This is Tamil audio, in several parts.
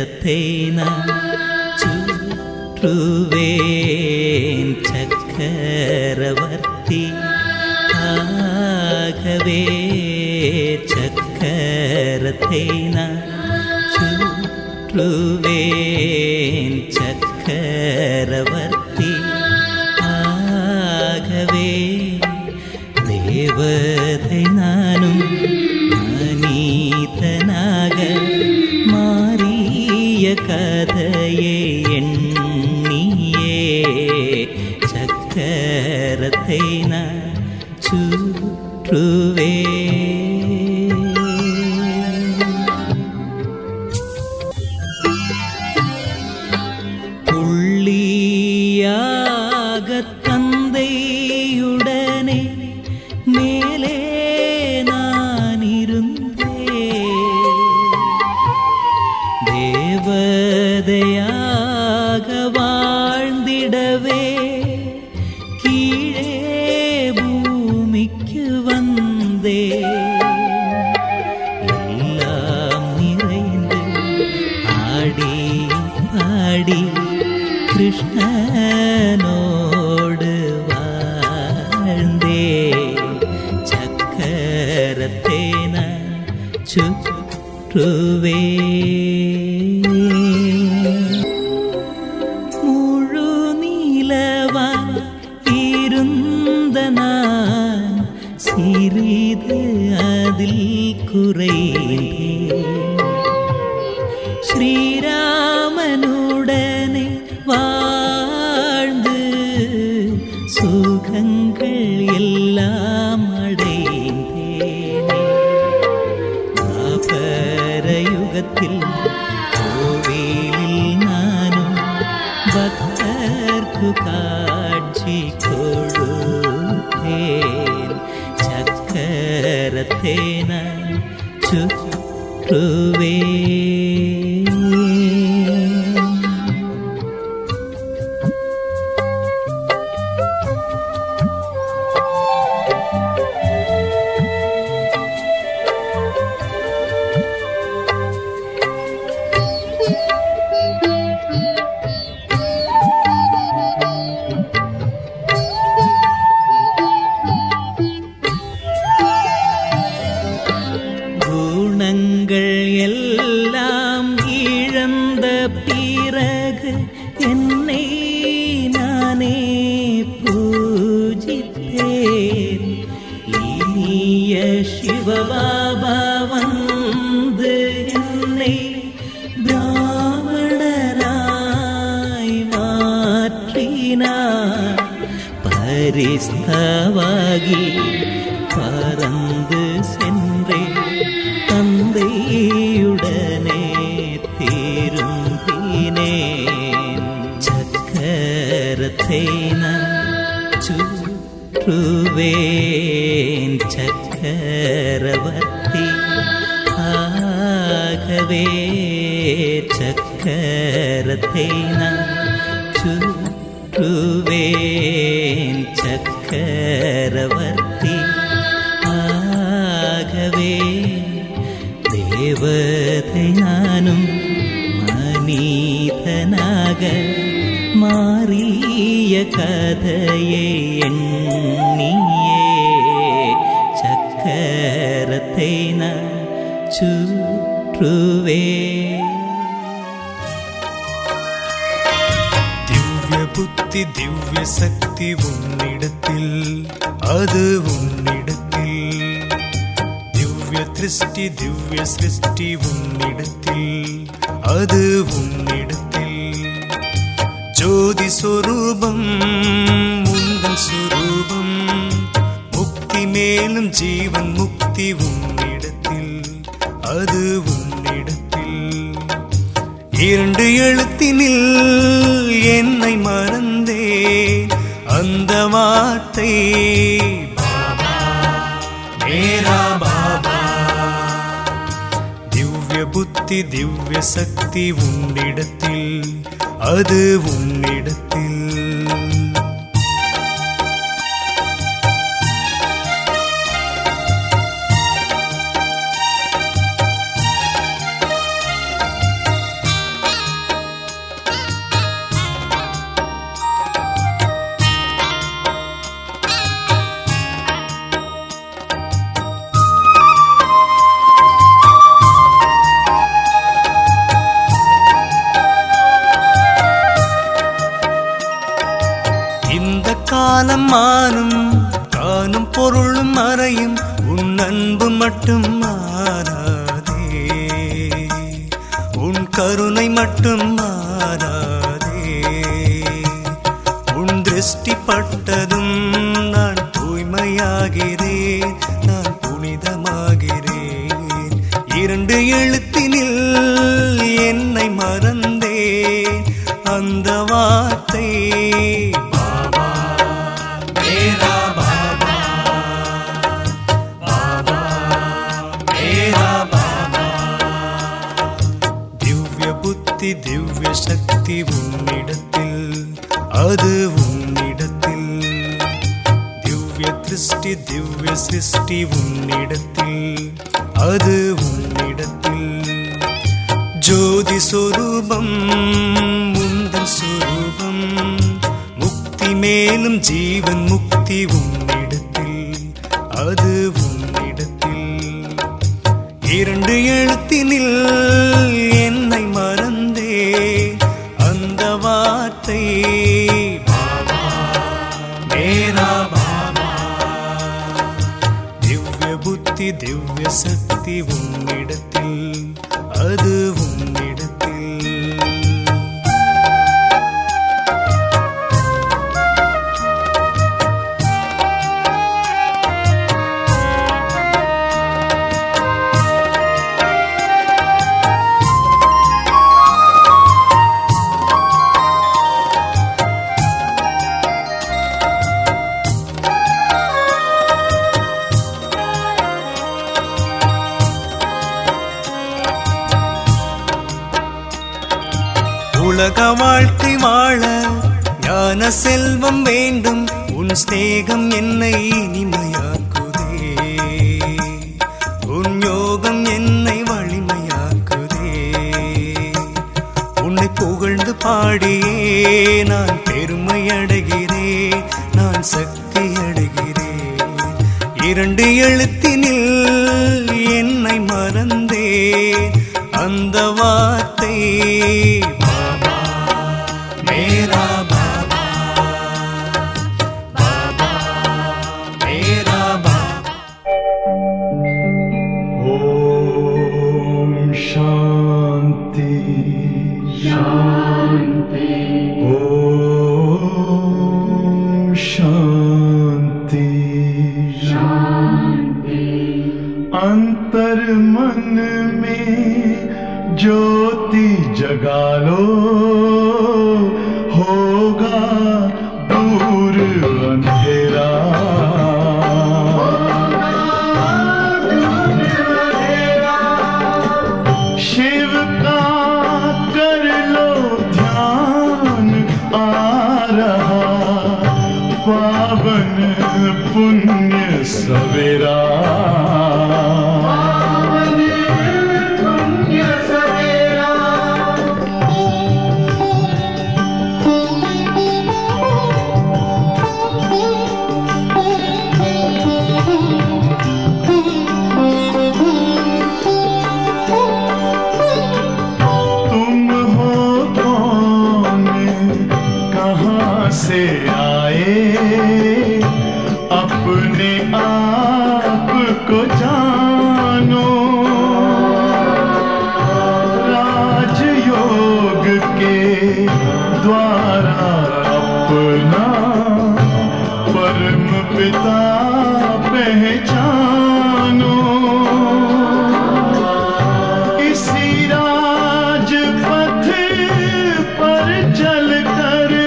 சக்கரத்தை நான் சுற்றுவேன் சக்கரவர்த்தி ஆகவே சக்கரத்தை நான் சுற்றுவேன் சக்கரவர்த்தி ஆகவே தேவதை நானும் மனிதனாக மாறிய கதையை எண்ணியே சக்கரத்தை நான் சுற்றுவேன். புள்ளியாக தந்தையுடனே மேலே நான் இருந்தேன், தேவதையாக வாழ்ந்திடவே கீழே பூமிக்கு வந்தேன். எல்லாம் நிறைந்து ஆடி பாடி கிருஷ்ணனோடு வாழ்ந்தேன் சக்கரத்தை நான் சுற்றுவேன். முழு நீலவா இருந்த நான் சிறிது அதில் குறைந்தேன், ஸ்ரீராமனுடனே வாழ்ந்து சுகங்கள் எல்லாம் அடைந்தேனே. யுகத்தில் கோவிலில் நானும் பக்தர்க்கு காட்சி கொடுத்தேன் சக்கரத்தை நான் சுற்றுவேன். குணங்கள் எல்லாம் இழந்த பிறகு என்னை நானே பூஜித்தேன். இனிய சிவபாபா வந்து என்னை பிராமணராய் மாற்றினார். பரிஸ்தவாகி பறந்து சென்றேன், தந்தையுடனே திரும்பினேன் சக்கரத்தை நான் சுற்றுவேன் சக்கரவர்த்தி ஆகவே சக்கரத்தை நான் சுற்றுவேன் சக்கரவர்த்தி ஆகவே தேவதை நானும் மனிதனாக மாறிய கதையை எண்ணியே சக்கரத்தை நான் சுற்றுவேன். திவ்ய புத்தி திவ்ய சக்தி உன்னிடத்தில், அது உன்னிடத்தில். திவ்ய திருஷ்டி திவ்ய சிருஷ்டி உன்னிடத்தில், அது உன்னிடத்தில். ஜோதி சொரூபம் உந்தன் சொரூபம், முக்தி மேலும் ஜீவன் முக்தி உன்னிடத்தில், அது உன்னிடத்தில். இரண்டு எழுத்தினில் என்னை மறந்தேன், அந்த வார்த்தை பாபா மேரா பாபா. திவ்ய புத்தி திவ்ய சக்தி உன்னிடத்தில், அது உன்னிடத்தில். காலம் மாறும் காணும் பொருளும் மறையும் உன் அன்பு மட்டும் மாறாதே உன் கருணை மட்டும் மாறாதே உன் திருஷ்டி பட்டதும் நான் தூய்மையாகிறேன் நான் புனிதமாகிறேன் இரண்டு எழுத்தினில் என்னை மறந்தேன் அந்த வார்த்தை பாபா மேரா பாபா பாபா மேரா பாபா திவ்ய புத்தி திவ்ய சக்தி உன்னிடத்தில் அது உன்னிடத்தில் திவ்ய திருஷ்டி திவ்ய சிருஷ்டி உன்னிடத்தில் அது உன்னிடத்தில் ஜோதி சொரூபம் உந்தன் சொரூபம் முக்தி மேலும் ஜீவன் முக்தி உன்னிடத்தில் அது உன்னிடத்தில் இரண்டு எழுத்தினில் என்னை மறந்தே அந்த வார்த்தை பாபா மேரா பாபா திவ்ய புத்தி திவ்ய சக்தி உன்னிடத்தில் அது உன்னிடத்தில் உலக வாழ்க்கை வாழ ஞான செல்வம் வேண்டும் உன் ஸ்நேகம் என்னை இனிமையாக்குதே உன் யோகம் என்னை வலிமையாக்குதே உன்னை புகழ்ந்து பாடியே நான் பெருமை அடைகிறேன் நான் சக்தி அடைகிறேன் இரண்டு எழுத்தினில் என்னை மறந்தே அந்த வார்த்தை मेरा बाबा बाबा मेरा बाबा ओम शांति शांति ओम शांति शांति अंतर मन में ज्योति जगा लो होगा दूर अंधेरा शिव का कर लो ध्यान आ रहा पावन पुण्य सवेरा से आए अपने आप को जानो राजयोग के द्वारा अपना परम पिता पहचानो इसी राजपथ पर चलकर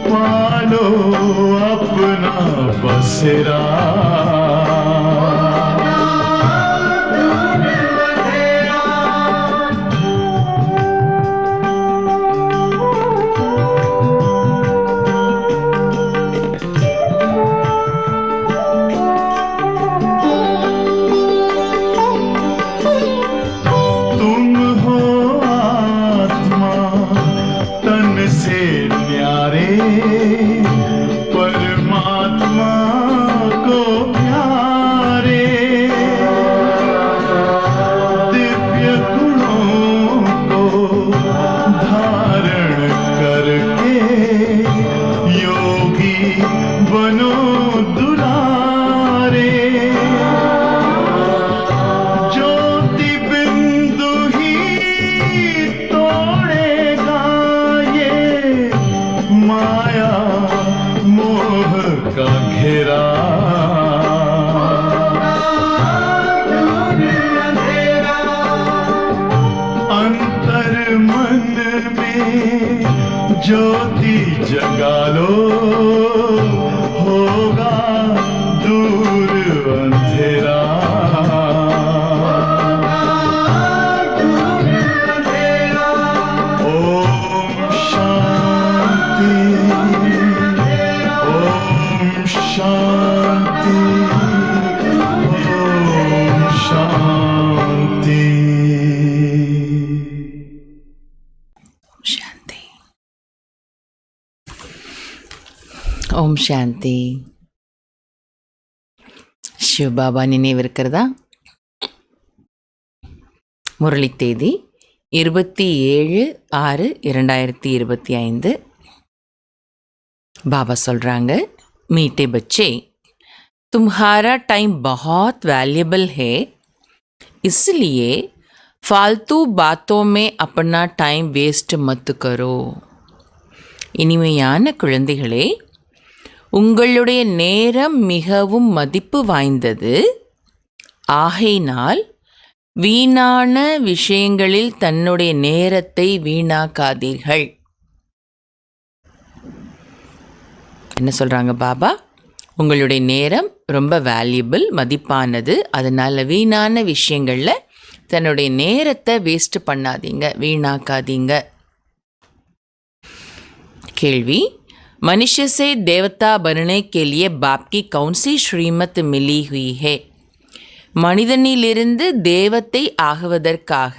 पालो अपना बसेरा तुम हो आत्मा तन से न्यारे परमात्मा को दुलारे ज्योति बिंदु ही तोड़ेगा ये माया मोह का घेरा अंतर मन में ज्योति जगा लो होगा दूर अंधेरा ओम शांति ओम शांति ओम शांति। शांति। ஓம் சாந்தி. சிவபாபா நினைவிருக்கிறதா? முரளி தேதி 27/6/2025. பாபா சொல்கிறாங்க, மீட்டே बच्चे, तुम्हारा टाइम बहुत वैल्यूबल है, इसलिए फालतू बातों में अपना टाइम वेस्ट मत करो. இனிமையான குழந்தைகளே, உங்களுடைய நேரம் மிகவும் மதிப்பு வாய்ந்தது. ஆகையினால் வீணான விஷயங்களில் தன்னுடைய நேரத்தை வீணாக்காதீர்கள். என்ன சொல்கிறாங்க பாபா? உங்களுடைய நேரம் ரொம்ப வேல்யூபிள், மதிப்பானது. அதனால் வீணான விஷயங்களில் தன்னுடைய நேரத்தை வேஸ்ட் பண்ணாதீங்க, வீணாக்காதீங்க. கேள்வி, मनुष्य से देवता बनने के लिए बाप की कौन सी श्रीमत मिली हुई है? மனிதனிலிருந்து தேவத்தை ஆகுவதற்காக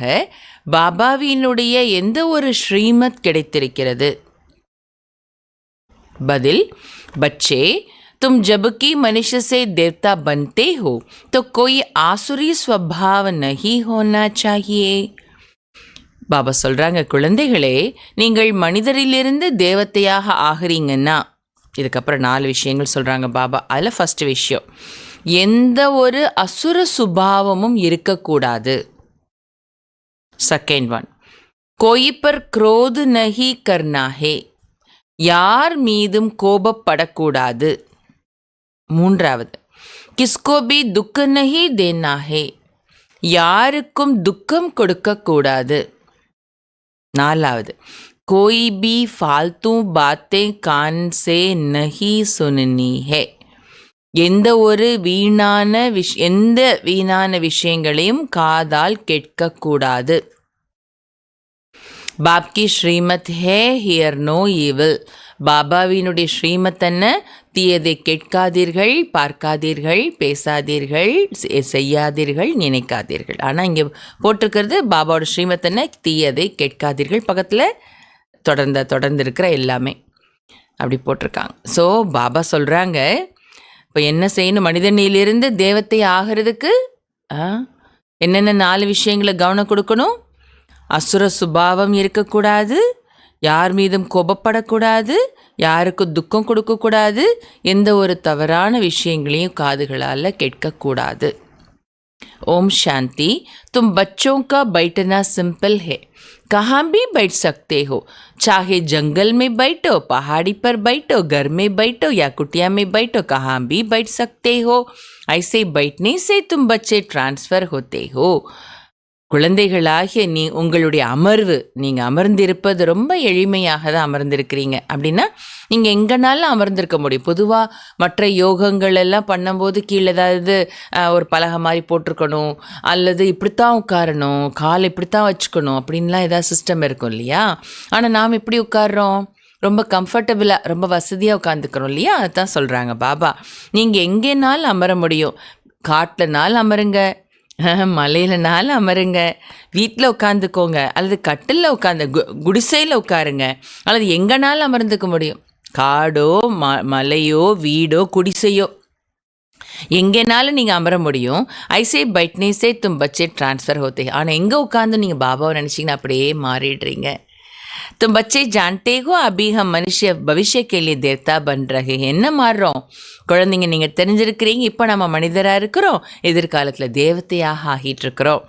பாபாவினுடைய எந்த ஒரு ஸ்ரீமத் கிடைத்திருக்கிறது? பதில், बच्चे, तुम जबकि मनुष्य से देवता बनते हो तो कोई आसुरी स्वभाव नहीं होना चाहिए. பாபா சொல்கிறாங்க, குழந்தைகளே, நீங்கள் மனிதரிலிருந்து தேவத்தையாக ஆகிறீங்கன்னா, இதுக்கப்புறம் 4 விஷயங்கள் சொல்கிறாங்க பாபா. அதில் ஃபஸ்ட்டு விஷயம், எந்த ஒரு அசுர சுபாவமும் இருக்கக்கூடாது. செகண்ட் ஒன், கோயி பர் குரோத் நஹி கர்னா ஹே, யார் மீதும் கோபப்படக்கூடாது. மூன்றாவது, கிஸ்கோ பி துக்க நஹி தேனா ஹே, யாருக்கும் துக்கம் கொடுக்கக்கூடாது. நாலாவது, கோई भी फालतू बातें कान से नहीं सुननी है, எந்த வீணான விஷயங்களையும் காதால் கேட்கக்கூடாது. பாப்கி ஸ்ரீமத் ஹே ஹியர் நோ ஈவில், பாபாவினுடைய ஸ்ரீமத் என்ன? தீயதை கேட்காதீர்கள், பார்க்காதீர்கள், பேசாதீர்கள், செய்யாதீர்கள், நினைக்காதீர்கள். ஆனால் இங்கே போட்டிருக்கிறது பாபாவோட ஸ்ரீமத் என்ன? தீயதை கேட்காதீர்கள். பக்கத்தில் தொடர்ந்து இருக்கிற எல்லாமே அப்படி போட்டிருக்காங்க. ஸோ பாபா சொல்கிறாங்க, இப்போ என்ன செய்யணும்? மனிதனிலிருந்து தேவத்தை ஆகிறதுக்கு என்னென்ன 4 விஷயங்களை கவனம் கொடுக்கணும்? அசுர சுபாவம் இருக்கக்கூடாது, யார் மீதும் கோபப்படக்கூடாது, யாருக்கும் துக்கம் கொடுக்கக்கூடாது, எந்த ஒரு தவறான விஷயங்களையும் காதுகளால் கேட்கக்கூடாது. ஓம் சாந்தி. तुम बच्चों का बैठना सिंपल है, कहाँ भी बैठ सकते हो, चाहे जंगल में बैठो, पहाड़ी पर बैठो, घर में बैठो या कुटिया में बैठो, कहाँ भी बैठ सकते हो. ऐसे बैठने से तुम बच्चे ट्रांसफ़र होते हो. குழந்தைகளாகிய உங்களுடைய அமர்வு, நீங்கள் அமர்ந்திருப்பது ரொம்ப எளிமையாக தான் அமர்ந்திருக்கிறீங்க. அப்படின்னா நீங்கள் எங்கேனாலும் அமர்ந்திருக்க முடியும். பொதுவாக மற்ற யோகங்கள் எல்லாம் பண்ணும்போது கீழே ஏதாவது ஒரு பலகை மாதிரி போட்டிருக்கணும், அல்லது இப்படித்தான் உட்காரணும், காலை இப்படித்தான் வச்சுக்கணும் அப்படின்லாம் ஏதாவது சிஸ்டம் இருக்கும் இல்லையா? ஆனால் நாம் எப்படி உட்கார்றோம்? ரொம்ப கம்ஃபர்டபுளாக, ரொம்ப வசதியாக உட்காந்துக்கிறோம் இல்லையா? அதுதான் சொல்கிறாங்க பாபா. நீங்கள் எங்கேனாலும் அமர முடியும். காட்டிலனாலும் அமருங்க, மலையிலனாலும் அமருங்க, வீட்டில் உட்காந்துக்கோங்க, அல்லது கட்டிலில் உட்காந்து குடிசையில் உட்காருங்க, அல்லது எங்கேனாலும் அமர்ந்துக்க முடியும். காடோ மலையோ வீடோ குடிசையோ எங்கேனாலும் நீங்கள் அமர முடியும். ஐசே பைட்னேஸே தும் பச்சே ட்ரான்ஸ்ஃபர் ஹோத்தே. ஆனால் எங்கே உட்காந்து நீங்கள் பாபாவை நினச்சிங்கன்னா அப்படியே மாறிடுறீங்க. तुम बच्चे जानते हो अभी हम मनुष्य भविष्य के लिए देवता बन रहे हैं. என்ன மாறுறோம் குழந்தைங்க, நீங்கள் தெரிஞ்சிருக்கிறீங்க. இப்போ நம்ம மனிதராக இருக்கிறோம், எதிர்காலத்தில் தேவதையாக ஆகிட்டு இருக்கிறோம்.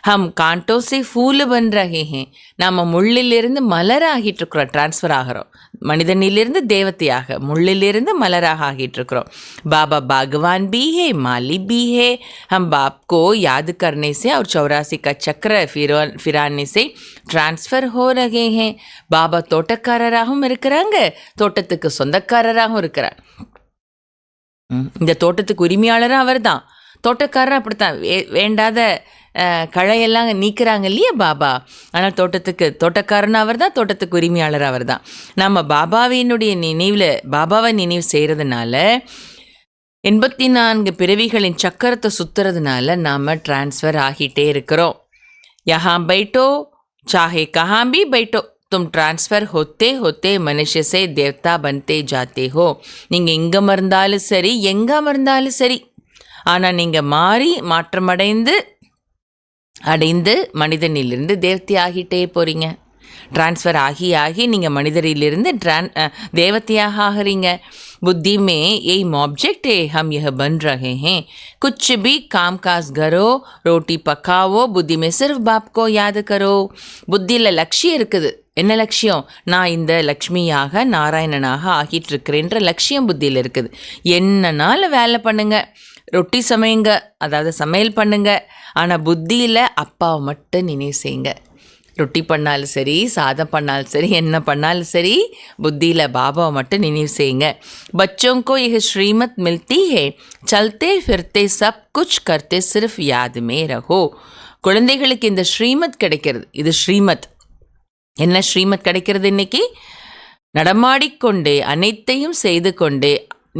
ஹம் காண்டோ சே ஃபூல் பன் ரஹே ஹே, நம்ம முள்ளிலிருந்து மலர் ஆகிட்டு இருக்கிறோம், டிரான்ஸ்ஃபர் ஆகிறோம். மனிதனிலிருந்து தேவதையாக, முள்ளிலிருந்து மலராக ஆகிட்டு இருக்கிறோம். பாபா भगवान भी है, माली भी है. हम बाप को याद करने से और 84 का चक्र फिराने से ट्रांसफ़र हो रहे हैं. பாபா தோட்டக்காரராகவும் இருக்கிறாங்க, தோட்டத்துக்கு சொந்தக்காரராகவும் இருக்கிறார். இந்த தோட்டத்துக்கு உரிமையாளரும் அவர் தான், தோட்டக்காரரும் அப்படித்தான். வேண்டாத களையெல்லாம் நீக்கிறாங்க இல்லையா பாபா, ஆனால் தோட்டக்காரன் அவர் தான், தோட்டத்துக்கு உரிமையாளர் அவர் தான். நம்ம பாபாவினுடைய நினைவில் பாபாவை நினைவு செய்கிறதுனால 84 பிறவிகளின் சக்கரத்தை சுற்றுறதுனால நாம் டிரான்ஸ்ஃபர் ஆகிட்டே இருக்கிறோம். யஹாं बैठो चाहे कहाँ भी बैठो तुम ट्रांसफ़र होते होते मनुष्य से देवता बनते जाते हो. நீங்கள் எங்கே மறந்தாலும் சரி, எங்கே மறந்தாலும் சரி, ஆனால் நீங்கள் மாற்றமடைந்து மனிதனிலிருந்து தேவதை ஆகிட்டே போகிறீங்க. ट्रांसफ़र ஆகி நீங்கள் மனிதரிலிருந்து தேவதையாக ஆகிறீங்க. बुद्धि में एम ऑब्जेक्ट है, हम यह बन रहे हैं. कुछ भी काम काज करो, रोटी पकाओ, बुद्धि में सिर्फ बाप को याद करो. புத்தியில் லட்சியம் இருக்குது. என்ன லட்சியம்? நான் இந்த லக்ஷ்மியாக நாராயணனாக ஆகிட்டு இருக்கிறேன்ற லட்சியம் புத்தியில் இருக்குது. என்னன்னாலும் வேலை பண்ணுங்க, ரொட்டி சமையுங்க, அதாவது சமையல் பண்ணுங்க, ஆனால் புத்தியில் அப்பாவை மட்டும் நினைவு செய்யுங்க. ரொட்டி பண்ணாலும் சரி, சாதம் பண்ணாலும் சரி, என்ன பண்ணாலும் சரி, புத்தியில் பாபாவை மட்டும் நினைவு செய்யுங்க. बच्चों को यह श्रीमत मिलती है, चलते फिरते सब कुछ करते सिर्फ याद में रहो. குழந்தைகளுக்கு இந்த ஸ்ரீமத் கிடைக்கிறது. இது ஸ்ரீமத். என்ன ஸ்ரீமத் கிடைக்கிறது இன்னைக்கு? நடமாடிக்கொண்டே அனைத்தையும் செய்து கொண்டே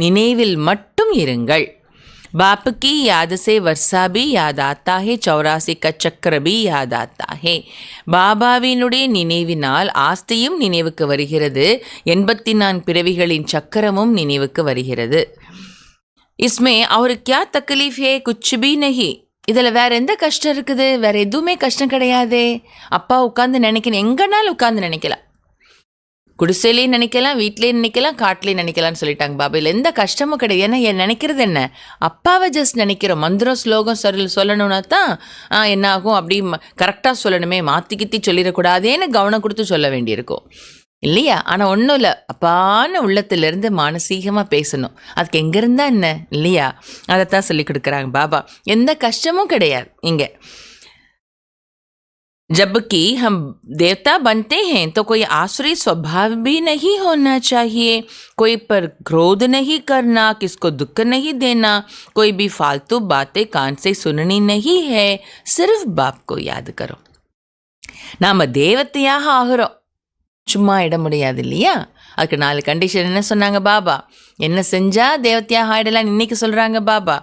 நினைவில் மட்டும் இருங்கள். बाप की याद से वर्षा भी याद आता है, 84 का चक्र भी याद आता है. பாபாவினுடைய நினைவினால் ஆஸ்தியும் நினைவுக்கு வருகிறது, 84 பிறவிகளின் சக்கரமும் நினைவுக்கு வருகிறது. इसमें और क्या तकलीफ है? कुछ भी नहीं. இதில் வேறு எந்த கஷ்டம் இருக்குது? வேறு எதுவுமே கஷ்டம் கிடையாது. அப்பா உட்காந்து நினைக்கணும், எங்கனாலும் உட்காந்து நினைக்கலாம். குடிசையிலையும் நினைக்கலாம், வீட்லேயும் நினைக்கலாம், காட்டிலையும் நினைக்கலாம்னு சொல்லிட்டாங்க பாபா. இல்லை எந்த கஷ்டமும் கிடையாது. ஏன்னா நினைக்கிறது என்ன? அப்பாவை ஜஸ்ட் நினைக்கிறோம். மந்திரம் ஸ்லோகம் சொல்லணும்னா தான் என்ன ஆகும், அப்படி கரெக்டாக சொல்லணுமே, மாற்றி சொல்லிடக்கூடாதேன்னு கவனம் கொடுத்து சொல்ல வேண்டியிருக்கும் இல்லையா? ஆனால் ஒன்றும் இல்லை, அப்பான உள்ளத்திலேருந்து மானசீகமாக பேசணும். அதுக்கு எங்கேருந்தா என்ன இல்லையா? அதைத்தான் சொல்லி கொடுக்குறாங்க பாபா. எந்த கஷ்டமும் கிடையாது இங்கே. जबकि हम देवता बनते हैं तो कोई आसुरी स्वभाव भी नहीं होना चाहिए, कोई पर क्रोध नहीं करना, किसको दुख नहीं देना, कोई भी फालतू बातें कान से सुननी नहीं है, सिर्फ बाप को याद करो. நாம் தேவதையாக ஆகிறோம், சும்மா இட முடியாது இல்லையா? அதுக்கு 4 கண்டிஷன் என்ன சொன்னாங்க பாபா? என்ன செஞ்சால் தேவதையாக ஆகிடலாம் இன்றைக்கி சொல்கிறாங்க பாபா.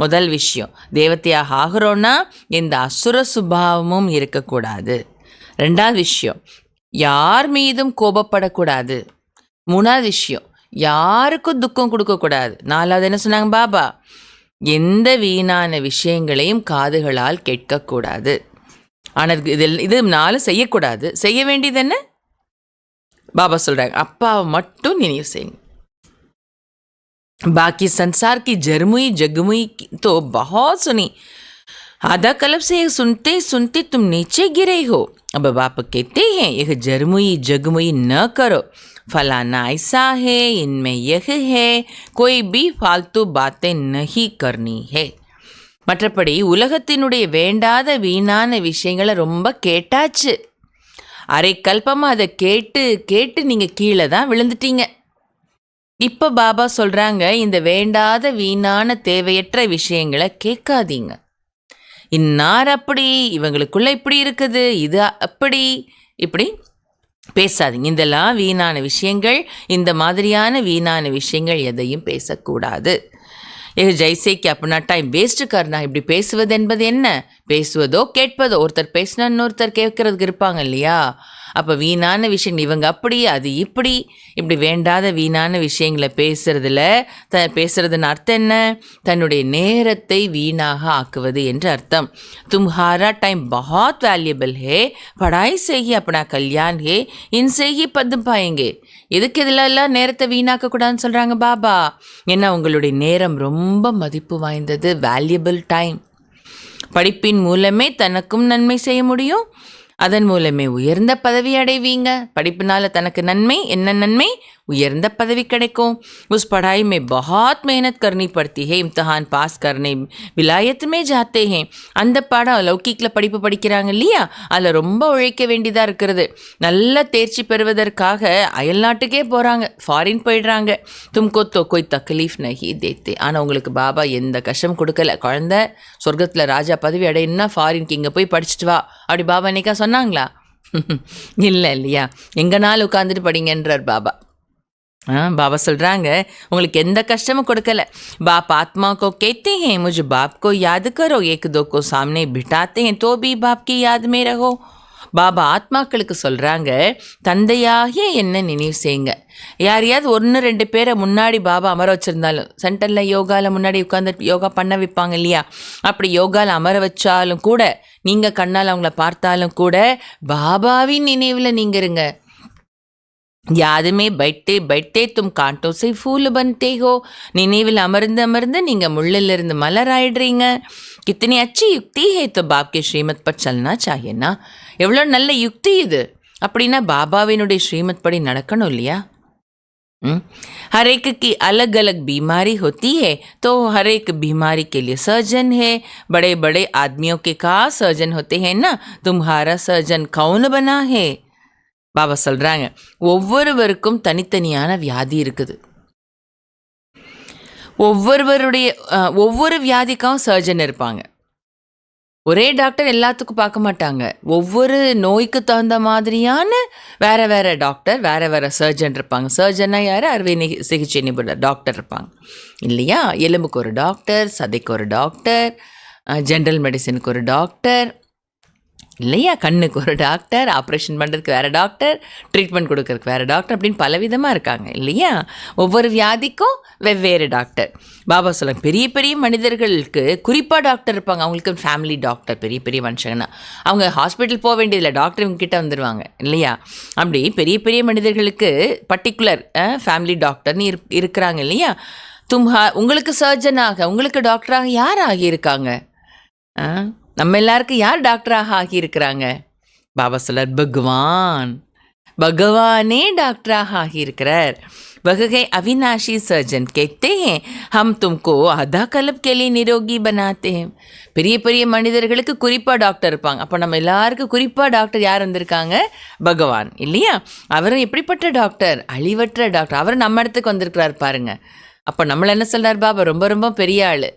முதல் விஷயம், தேவதையாக ஆகிறோன்னா எந்த அசுர சுபாவமும் இருக்கக்கூடாது. 2வது விஷயம், யார் மீதும் கோபப்படக்கூடாது. 3வது விஷயம், யாருக்கும் துக்கம் கொடுக்கக்கூடாது. 4வது என்ன சொன்னாங்க பாபா? எந்த வீணான விஷயங்களையும் காதுகளால் கேட்கக்கூடாது. ஆனால் இது 4 செய்யக்கூடாது. செய்ய வேண்டியது என்ன? बाबा சொல்கிறாங்க, அப்பாவை மட்டும் நினைவு செய்யுங்க. बाकी संसार की जरमुई जगमुई तो बहुत सुनी, आधा कल्प से सुनते सुनते तुम नीचे गिरे हो. अब बाप कहते हैं यह जरमुई जगमुई न करो, फलाना ऐसा है, इनमें यह है, कोई भी फालतू बातें नहीं करनी है. மற்றபடி உலகத்தினுடைய வேண்டாத வீணான விஷயங்களை ரொம்ப கேட்டாச்சு. அரை கல்பமாக அதை கேட்டு நீங்கள் கீழே தான் விழுந்துட்டீங்க. இப்போ பாபா சொல்கிறாங்க, இந்த வேண்டாத வீணான தேவையற்ற விஷயங்களை கேட்காதீங்க. இன்னார் அப்படி, இவங்களுக்குள்ள இப்படி இருக்குது, இது அப்படி, இப்படி பேசாதீங்க. இதெல்லாம் வீணான விஷயங்கள். இந்த மாதிரியான வீணான விஷயங்கள் எதையும் பேசக்கூடாது. ஜெய்சே கி அப்னா டைம் வேஸ்ட் கர்னா, இப்படி பேசுவது என்பது என்ன? பேசுவதோ கேட்பதோ. ஒருத்தர் பேசினா இன்னொருத்தர் கேட்கறதுக்கு இருப்பாங்க இல்லையா? அப்போ வீணான விஷயம் இவங்க அப்படி அது இப்படி வேண்டாத வீணான விஷயங்களை பேசுறதுன்னு அர்த்தம் என்ன? தன்னுடைய நேரத்தை வீணாக ஆக்குவது என்று அர்த்தம். तुम्हारा टाइम बहुत वैल्यूबल है, पढ़ाई से ही अपना कल्याण है, इनसे ही पद पाएंगे. எதுக்கு இதிலெல்லாம் நேரத்தை வீணாக்கக்கூடாதுன்னு சொல்கிறாங்க பாபா? ஏன்னா உங்களுடைய நேரம் ரொம்ப மதிப்பு வாய்ந்தது, வேல்யூபிள் டைம். படிப்பின் மூலமே தனக்கும் நன்மை செய்ய முடியும், அதன் மூலமே உயர்ந்த பதவி அடைவீங்க. படிப்பினால தனக்கு நன்மை, என்ன நன்மை? உயர்ந்த பதவி கிடைக்கும். उस पढ़ाई में बहुत मेहनत करनी पड़ती है, इम्तिहान पास करने विलायत में जाते हैं. அந்த பாடம் லௌகிக்கில் படிப்பு படிக்கிறாங்க இல்லையா, அதில் ரொம்ப உழைக்க வேண்டியதாக இருக்கிறது. நல்ல தேர்ச்சி பெறுவதற்காக அயல்நாட்டுக்கே போகிறாங்க, ஃபாரின் போயிடுறாங்க. தும்கோ தோ கோய் தக்லீஃப் நஹி தேத்தே. ஆனால் உங்களுக்கு பாபா எந்த கஷ்டம் கொடுக்கல. குழந்த சொர்க்கத்தில் ராஜா பதவி அடையணும்னா ஃபாரின்க்கு இங்கே போய் படிச்சுட்டு வா அப்படி பாபா என்னைக்கா சொன்னாங்களா? இல்லை இல்லையா? எங்கனாலும் உட்காந்துட்டு படிங்கன்றார் பாபா. बाबा சொல்கிறாங்க உங்களுக்கு எந்த கஷ்டமும் கொடுக்கல. बाप आत्मा को कहते हैं मुझे बाप को याद करो, एक दो को सामने बिठाते हैं तो भी बाप की याद में रहो. பாபா ஆத்மாக்களுக்கு சொல்கிறாங்க, தந்தையாகிய என்ன நினைவு செய்யுங்க. யாரையாவது 1-2 பேரை முன்னாடி பாபா அமர வச்சுருந்தாலும், சென்டரில் யோகாவில் முன்னாடி உட்காந்து யோகா பண்ண வைப்பாங்க இல்லையா, அப்படி யோகாவில் அமர வச்சாலும் கூட, நீங்கள் கண்ணால் அவங்கள பார்த்தாலும் கூட பாபாவின் நினைவில் நீங்கள் இருங்க. याद में बैठते बैठते तुम कांटों से फूल बनते हो. நினைவில் அமர்ந்து அமர்ந்து நீங்கள் முள்ளிலிருந்து மலர் ஆயிடுறீங்க. कितनी अच्छी युक्ति है, तो बाप के श्रीमत पर चलना चाहिए ना. எவ்வளோ நல்ல யுக்தி இது. அப்படின்னா பாபாவினுடைய ஸ்ரீமத் படி நடக்கணும் இல்லையா? हर एक की अलग अलग बीमारी होती है, तो हर एक बीमारी के लिए सर्जन है. बड़े बड़े आदमियों के का सर्जन होते हैं ना, तुम्हारा सर्जन कौन बना है? பாபா சொல்கிறாங்க, ஒவ்வொருவருக்கும் தனித்தனியான வியாதி இருக்குது. ஒவ்வொரு வியாதிக்கும் சர்ஜன் இருப்பாங்க. ஒரே டாக்டர் எல்லாத்துக்கும் பார்க்க மாட்டாங்க. ஒவ்வொரு நோய்க்கு தகுந்த மாதிரியான வேறு டாக்டர், வேறு சர்ஜன் இருப்பாங்க. சர்ஜனா யார்? அறுவை சிகிச்சை நிபுணர் டாக்டர் இருப்பாங்க இல்லையா? எலும்புக்கு ஒரு டாக்டர், சதைக்கு ஒரு டாக்டர், ஜென்ரல் மெடிசனுக்கு ஒரு டாக்டர் இல்லையா, கண்ணுக்கு ஒரு டாக்டர், ஆப்ரேஷன் பண்ணுறதுக்கு வேறு டாக்டர், ட்ரீட்மெண்ட் கொடுக்கறதுக்கு வேறு டாக்டர், அப்படின்னு பலவிதமாக இருக்காங்க இல்லையா? ஒவ்வொரு வியாதிக்கும் வெவ்வேறு டாக்டர். பாபா சொல்லுங்க, பெரிய பெரிய மனிதர்களுக்கு குறிப்பாக டாக்டர் இருப்பாங்க. அவங்களுக்கு ஃபேமிலி டாக்டர், பெரிய பெரிய மனுஷங்கன்னா அவங்க ஹாஸ்பிட்டல் போக வேண்டியதில்லை, டாக்டர் இவங்க கிட்டே வந்துடுவாங்க இல்லையா? அப்படி பெரிய பெரிய மனிதர்களுக்கு பர்டிகுலர் ஃபேமிலி டாக்டர்னு இருக்கிறாங்க இல்லையா? உங்களுக்கு சர்ஜனாக, உங்களுக்கு டாக்டராக யார் ஆகியிருக்காங்க? நம்ம எல்லாருக்கும் யார் டாக்டராக ஆகியிருக்கிறாங்க? பாபா சொல்லார், பகவானே டாக்டராக ஆகியிருக்கிறார். वह अविनाशी सर्जन कहते हैं हम तुमको आधा कल्प के लिए निरोगी बनाते हैं. பெரிய பெரிய மனிதர்களுக்கு குறிப்பாக டாக்டர் இருப்பாங்க. அப்போ நம்ம எல்லாருக்கும் குறிப்பாக டாக்டர் யார் வந்திருக்காங்க? பகவான் இல்லையா? அவரும் எப்படிப்பட்ட டாக்டர்? அழிவற்ற டாக்டர். அவர் நம்ம இடத்துக்கு வந்திருக்கிறார் பாருங்க. அப்போ நம்மளை என்ன சொல்கிறார் பாபா? ரொம்ப ரொம்ப பெரிய ஆள்.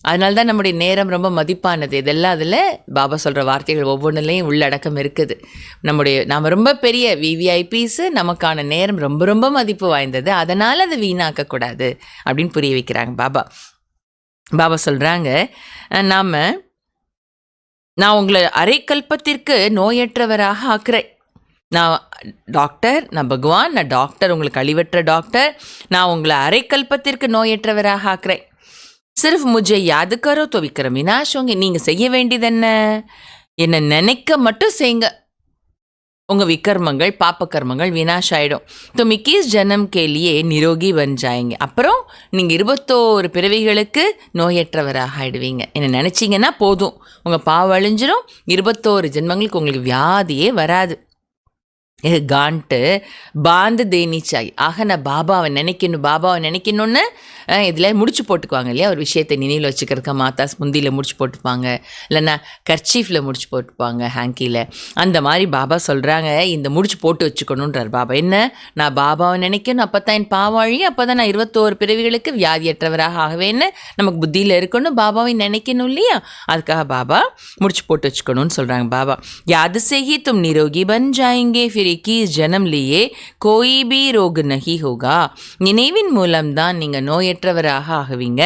அதனால தான் நம்முடைய நேரம் ரொம்ப மதிப்பானது. இதெல்லாம் அதில் பாபா சொல்கிற வார்த்தைகள் ஒவ்வொன்றுலேயும் உள்ளடக்கம் இருக்குது. நாம் ரொம்ப பெரிய விவிஐபிஸு, நமக்கான நேரம் ரொம்ப ரொம்ப மதிப்பு வாய்ந்தது, அதனால் அதை வீணாக்கக்கூடாது அப்படின்னு புரிய வைக்கிறாங்க பாபா. பாபா சொல்கிறாங்க, நான் உங்களை அரை கல்பத்திற்கு நோயற்றவராக ஆக்குறேன். நான் டாக்டர், நான் பகவான், நான் டாக்டர், உங்களுக்கு அழிவற்ற டாக்டர். நான் உங்களை அரை கல்பத்திற்கு நோயற்றவராக ஆக்குறேன். சிர்ஃப் முஜே யாது கரோ தோ விக்ரம் வினாஷ் ஹோங்கே. நீங்கள் செய்ய வேண்டியது என்னை நினைக்க மட்டும் செய்யுங்க, உங்கள் விக்ரமங்கள் பாப்ப கர்மங்கள் வினாஷ் ஆகிடும். तो 21 ஜன்ம் के लिए நிரோகி பன் ஜாயேங்கே. அப்புறம் நீங்கள் 21 பிறவிகளுக்கு நோயற்றவராக ஆகிடுவீங்க. என்னை நினச்சிங்கன்னா போதும், உங்கள் பாவம் அழிஞ்சிடும். 21 ஜென்மங்களுக்கு உங்களுக்கு வியாதியே வராது. கான்ட்டு பாந்து தேனிச்சாய். ஆக நான் பாபாவை நினைக்கணும்னு இதில் முடிச்சு போட்டுக்குவாங்க இல்லையா? ஒரு விஷயத்தை நினைவில் வச்சுக்கிறதுக்கு மாத்தாஸ் முந்தியில் முடிச்சு போட்டுப்பாங்க, இல்லைன்னா கர்ச்சீஃபில் முடிச்சு போட்டுப்பாங்க, ஹேங்கியில். அந்த மாதிரி பாபா சொல்கிறாங்க, இந்த முடிச்சு போட்டு வச்சுக்கணுன்றார் பாபா. என்ன? நான் பாபாவை நினைக்கணும், அப்போ தான் என் பாவாழி, அப்போ தான் நான் 21 பிறவிகளுக்கு வியாதியற்றவராக ஆகவேன்னு நமக்கு புத்தியில் இருக்கணும். பாபாவை நினைக்கணும் இல்லையா? அதுக்காக பாபா முடிச்சு போட்டு வச்சுக்கணும்னு சொல்கிறாங்க பாபா. யாது செய்யி தும் நிரோகி பன் ஜாயேங்கே, ஃபிர் 21 ஜனம் लिए कोई भी रोग नहीं होगा. நினைவின் மூலம்தான் நீங்கள் நோயற்றவராக ஆகுவீங்க.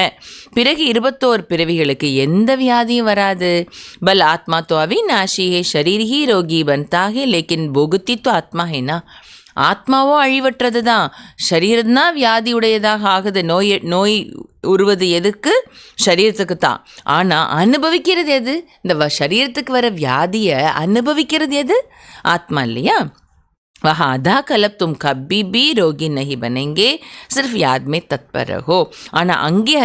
பிறகு 21 பிறவிகளுக்கு எந்த வியாதியும் வராது. பல் ஆத்மா तो अविनाशी है, शरीर ही रोगी बनता है, लेकिन भोगती तो आत्मा है ना. ஆத்மாவோ அழிவற்றது தான், சரீரம்தான் வியாதி உடையதாக ஆகுது. நோய் உருவது எதுக்கு? சரீரத்துக்கு தான். ஆனால் அனுபவிக்கிறது எது? இந்த சரீரத்துக்கு வர வியாதியை அனுபவிக்கிறது எது? ஆத்மா இல்லையா? वहाँ आधा कल्प तुम कभी भी रोगी नहीं बनेंगे, सिर्फ याद में तत्पर रहो. ஆனால் அங்கே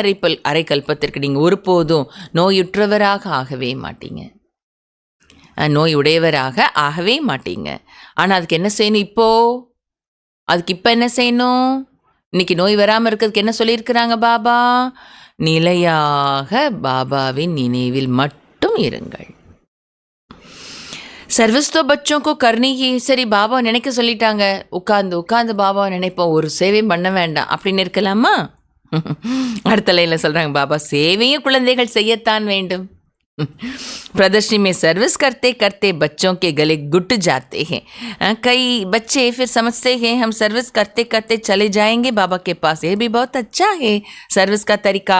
அரை கல்பத்திற்கு நீங்கள் ஒருபோதும் நோயுற்றவராக ஆகவே மாட்டீங்க, நோய் உடையவராக ஆகவே மாட்டீங்க. ஆனால் அதுக்கு என்ன செய்யணும்? அதுக்கு இப்போ என்ன செய்யணும்? இன்னைக்கு நோய் வராமல் இருக்கிறதுக்கு என்ன சொல்லியிருக்கிறாங்க பாபா? நிலையாக பாபாவின் நினைவில் மட்டும் இருங்கள். சர்வீஸ் தோ பச்சோं को करनी ही. சரி, பாபா நினைக்க சொல்லிட்டாங்க, உட்காந்து பாபாவை நினைப்போம், ஒரு சேவையும் பண்ண வேண்டாம் அப்படின்னு இருக்கலாமா? அடுத்த லைனில் சொல்கிறாங்க பாபா, சேவையும் குழந்தைகள் செய்யத்தான் வேண்டும். प्रदर्शनी में सर्विस करते करते बच्चों के गले घुट जाते हैं. कई बच्चे फिर समझते हैं हम सर्विस करते करते चले जाएंगे बाबा के पास. ये भी बहुत अच्छा है सर्विस का तरीका.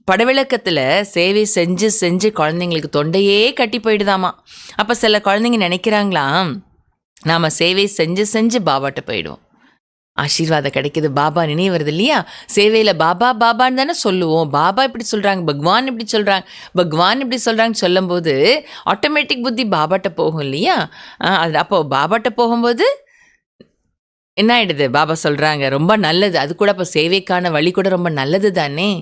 படவிளக்கத்தில் சேவை செஞ்சு செஞ்சு குழந்தைங்களுக்கு தொண்டையே கட்டி போயிடுதாமா. அப்போ சில குழந்தைங்க நினைக்கிறாங்களாம், நாம் சேவை செஞ்சு செஞ்சு பாபாட்ட போயிடுவோம், ஆசீர்வாதம் கிடைக்கிது, பாபா நினைவு வருது இல்லையா? சேவையில் பாபா பாபான்னு தானே சொல்லுவோம். பாபா இப்படி சொல்கிறாங்க, பகவான் இப்படி சொல்கிறாங்க, பகவான் இப்படி சொல்கிறாங்கன்னு சொல்லும்போது ஆட்டோமேட்டிக் புத்தி பாபாட்ட போகும் இல்லையா? அப்போ பாபாட்ட போகும்போது என்ன ஆகிடுது? பாபா சொல்கிறாங்க ரொம்ப நல்லது, அது கூட அப்போ சேவைக்கான வழி கூட ரொம்ப நல்லது தானே.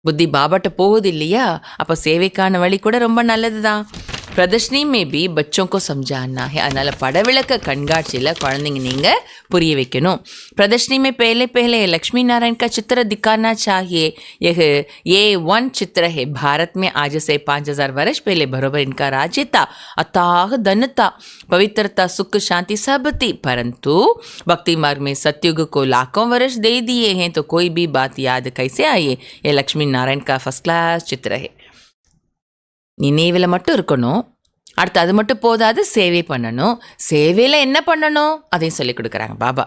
புத்தி பாபாட்ட போகுது இல்லையா? அப்போ சேவைக்கான வழி கூட ரொம்ப நல்லது தான். प्रदर्शनी में भी बच्चों को समझाना है. அதனால் படவிளக்க கண்காட்சியில் குழந்தைங்க நீங்கள் புரிய வைக்கணும். प्रदर्शनी में पहले लक्ष्मी नारायण का चित्र दिखाना चाहिए. यह A1 चित्र है. भारत में आज से 5000 वर्ष पहले बरोबर इनका राज्य था. अथाह धन था, पवित्रता, सुख, शांति सब थी. परंतु भक्ति मार्ग में सतयुग को लाखों वर्ष दे दिए हैं, तो कोई भी बात याद कैसे आई? ये लक्ष्मी नारायण का फर्स्ट क्लास चित्र है. நினைவில் மட்டும் இருக்கணும். அடுத்து அது மட்டும் போதாது, சேவை பண்ணணும். சேவையில் என்ன பண்ணணும் அதையும் சொல்லிக் கொடுக்குறாங்க பாபா.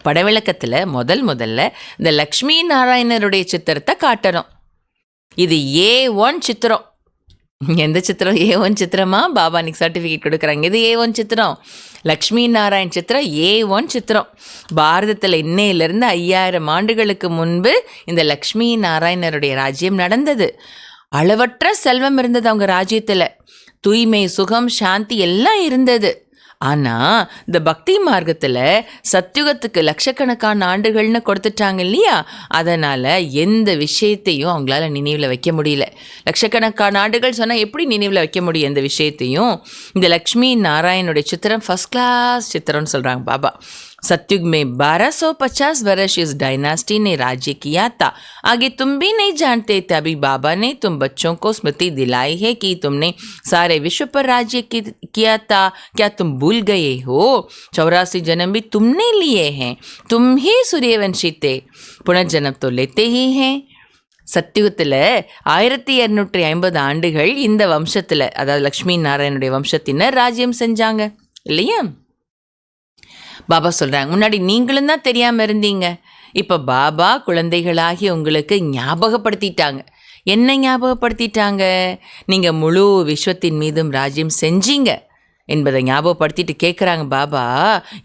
படவிளக்கத்தில் முதல்ல இந்த லக்ஷ்மி நாராயணருடைய சித்திரத்தை காட்டணும். இது A1 சித்திரம். எந்த சித்திரம்? A1 சித்திரமா? பாபா இன்னைக்கு சர்டிஃபிகேட் கொடுக்குறாங்க. இது A1 சித்திரம், லக்ஷ்மி நாராயண் சித்திரம், A1 சித்திரம். பாரதத்தில் இன்னையிலிருந்து 5000 ஆண்டுகளுக்கு முன்பு இந்த லக்ஷ்மி நாராயணருடைய ராஜ்யம் நடந்தது. அளவற்ற செல்வம் இருந்தது அவங்க ராஜ்யத்தில், தூய்மை, சுகம், சாந்தி எல்லாம் இருந்தது. ஆனால் இந்த பக்தி மார்க்கத்தில் சத்யுகத்துக்கு லட்சக்கணக்கான ஆண்டுகள்னு கொடுத்துட்டாங்க இல்லையா? அதனால் எந்த விஷயத்தையும் அவங்களால நினைவில் வைக்க முடியல. லட்சக்கணக்கான ஆண்டுகள் சொன்னால் எப்படி நினைவில் வைக்க முடியும் எந்த விஷயத்தையும்? இந்த லக்ஷ்மி நாராயணுடைய சித்திரம் ஃபர்ஸ்ட் கிளாஸ் சித்திரம்னு சொல்கிறாங்க பாபா. सतयुग में 1250 वर्ष इस डायनास्टी ने राज्य किया था. आगे तुम भी नहीं जानते थे. अभी बाबा ने तुम बच्चों को स्मृति दिलाई है कि तुमने सारे विश्व पर राज्य किया था. क्या तुम भूल गए हो? 84 जन्म भी तुमने लिए हैं. तुम ही सूर्यवंशी थे. पुनर्जन्म तो लेते ही हैं. சத்தியுகத்தில் 1250 ஆண்டுகள் இந்த வம்சத்தில், அதாவது லக்ஷ்மி நாராயணுடைய வம்சத்தினர் ராஜ்யம் செஞ்சாங்க இல்லையா? பாபா சொல்கிறாங்க, முன்னாடி நீங்களும் தான் தெரியாமல் இருந்தீங்க, இப்போ பாபா குழந்தைகளாகி உங்களுக்கு ஞாபகப்படுத்திட்டாங்க. என்ன ஞாபகப்படுத்திட்டாங்க? நீங்கள் முழு விஸ்வத்தின் மீதும் ராஜ்யம் செஞ்சீங்க என்பதை ஞாபகப்படுத்திட்டு கேட்குறாங்க பாபா,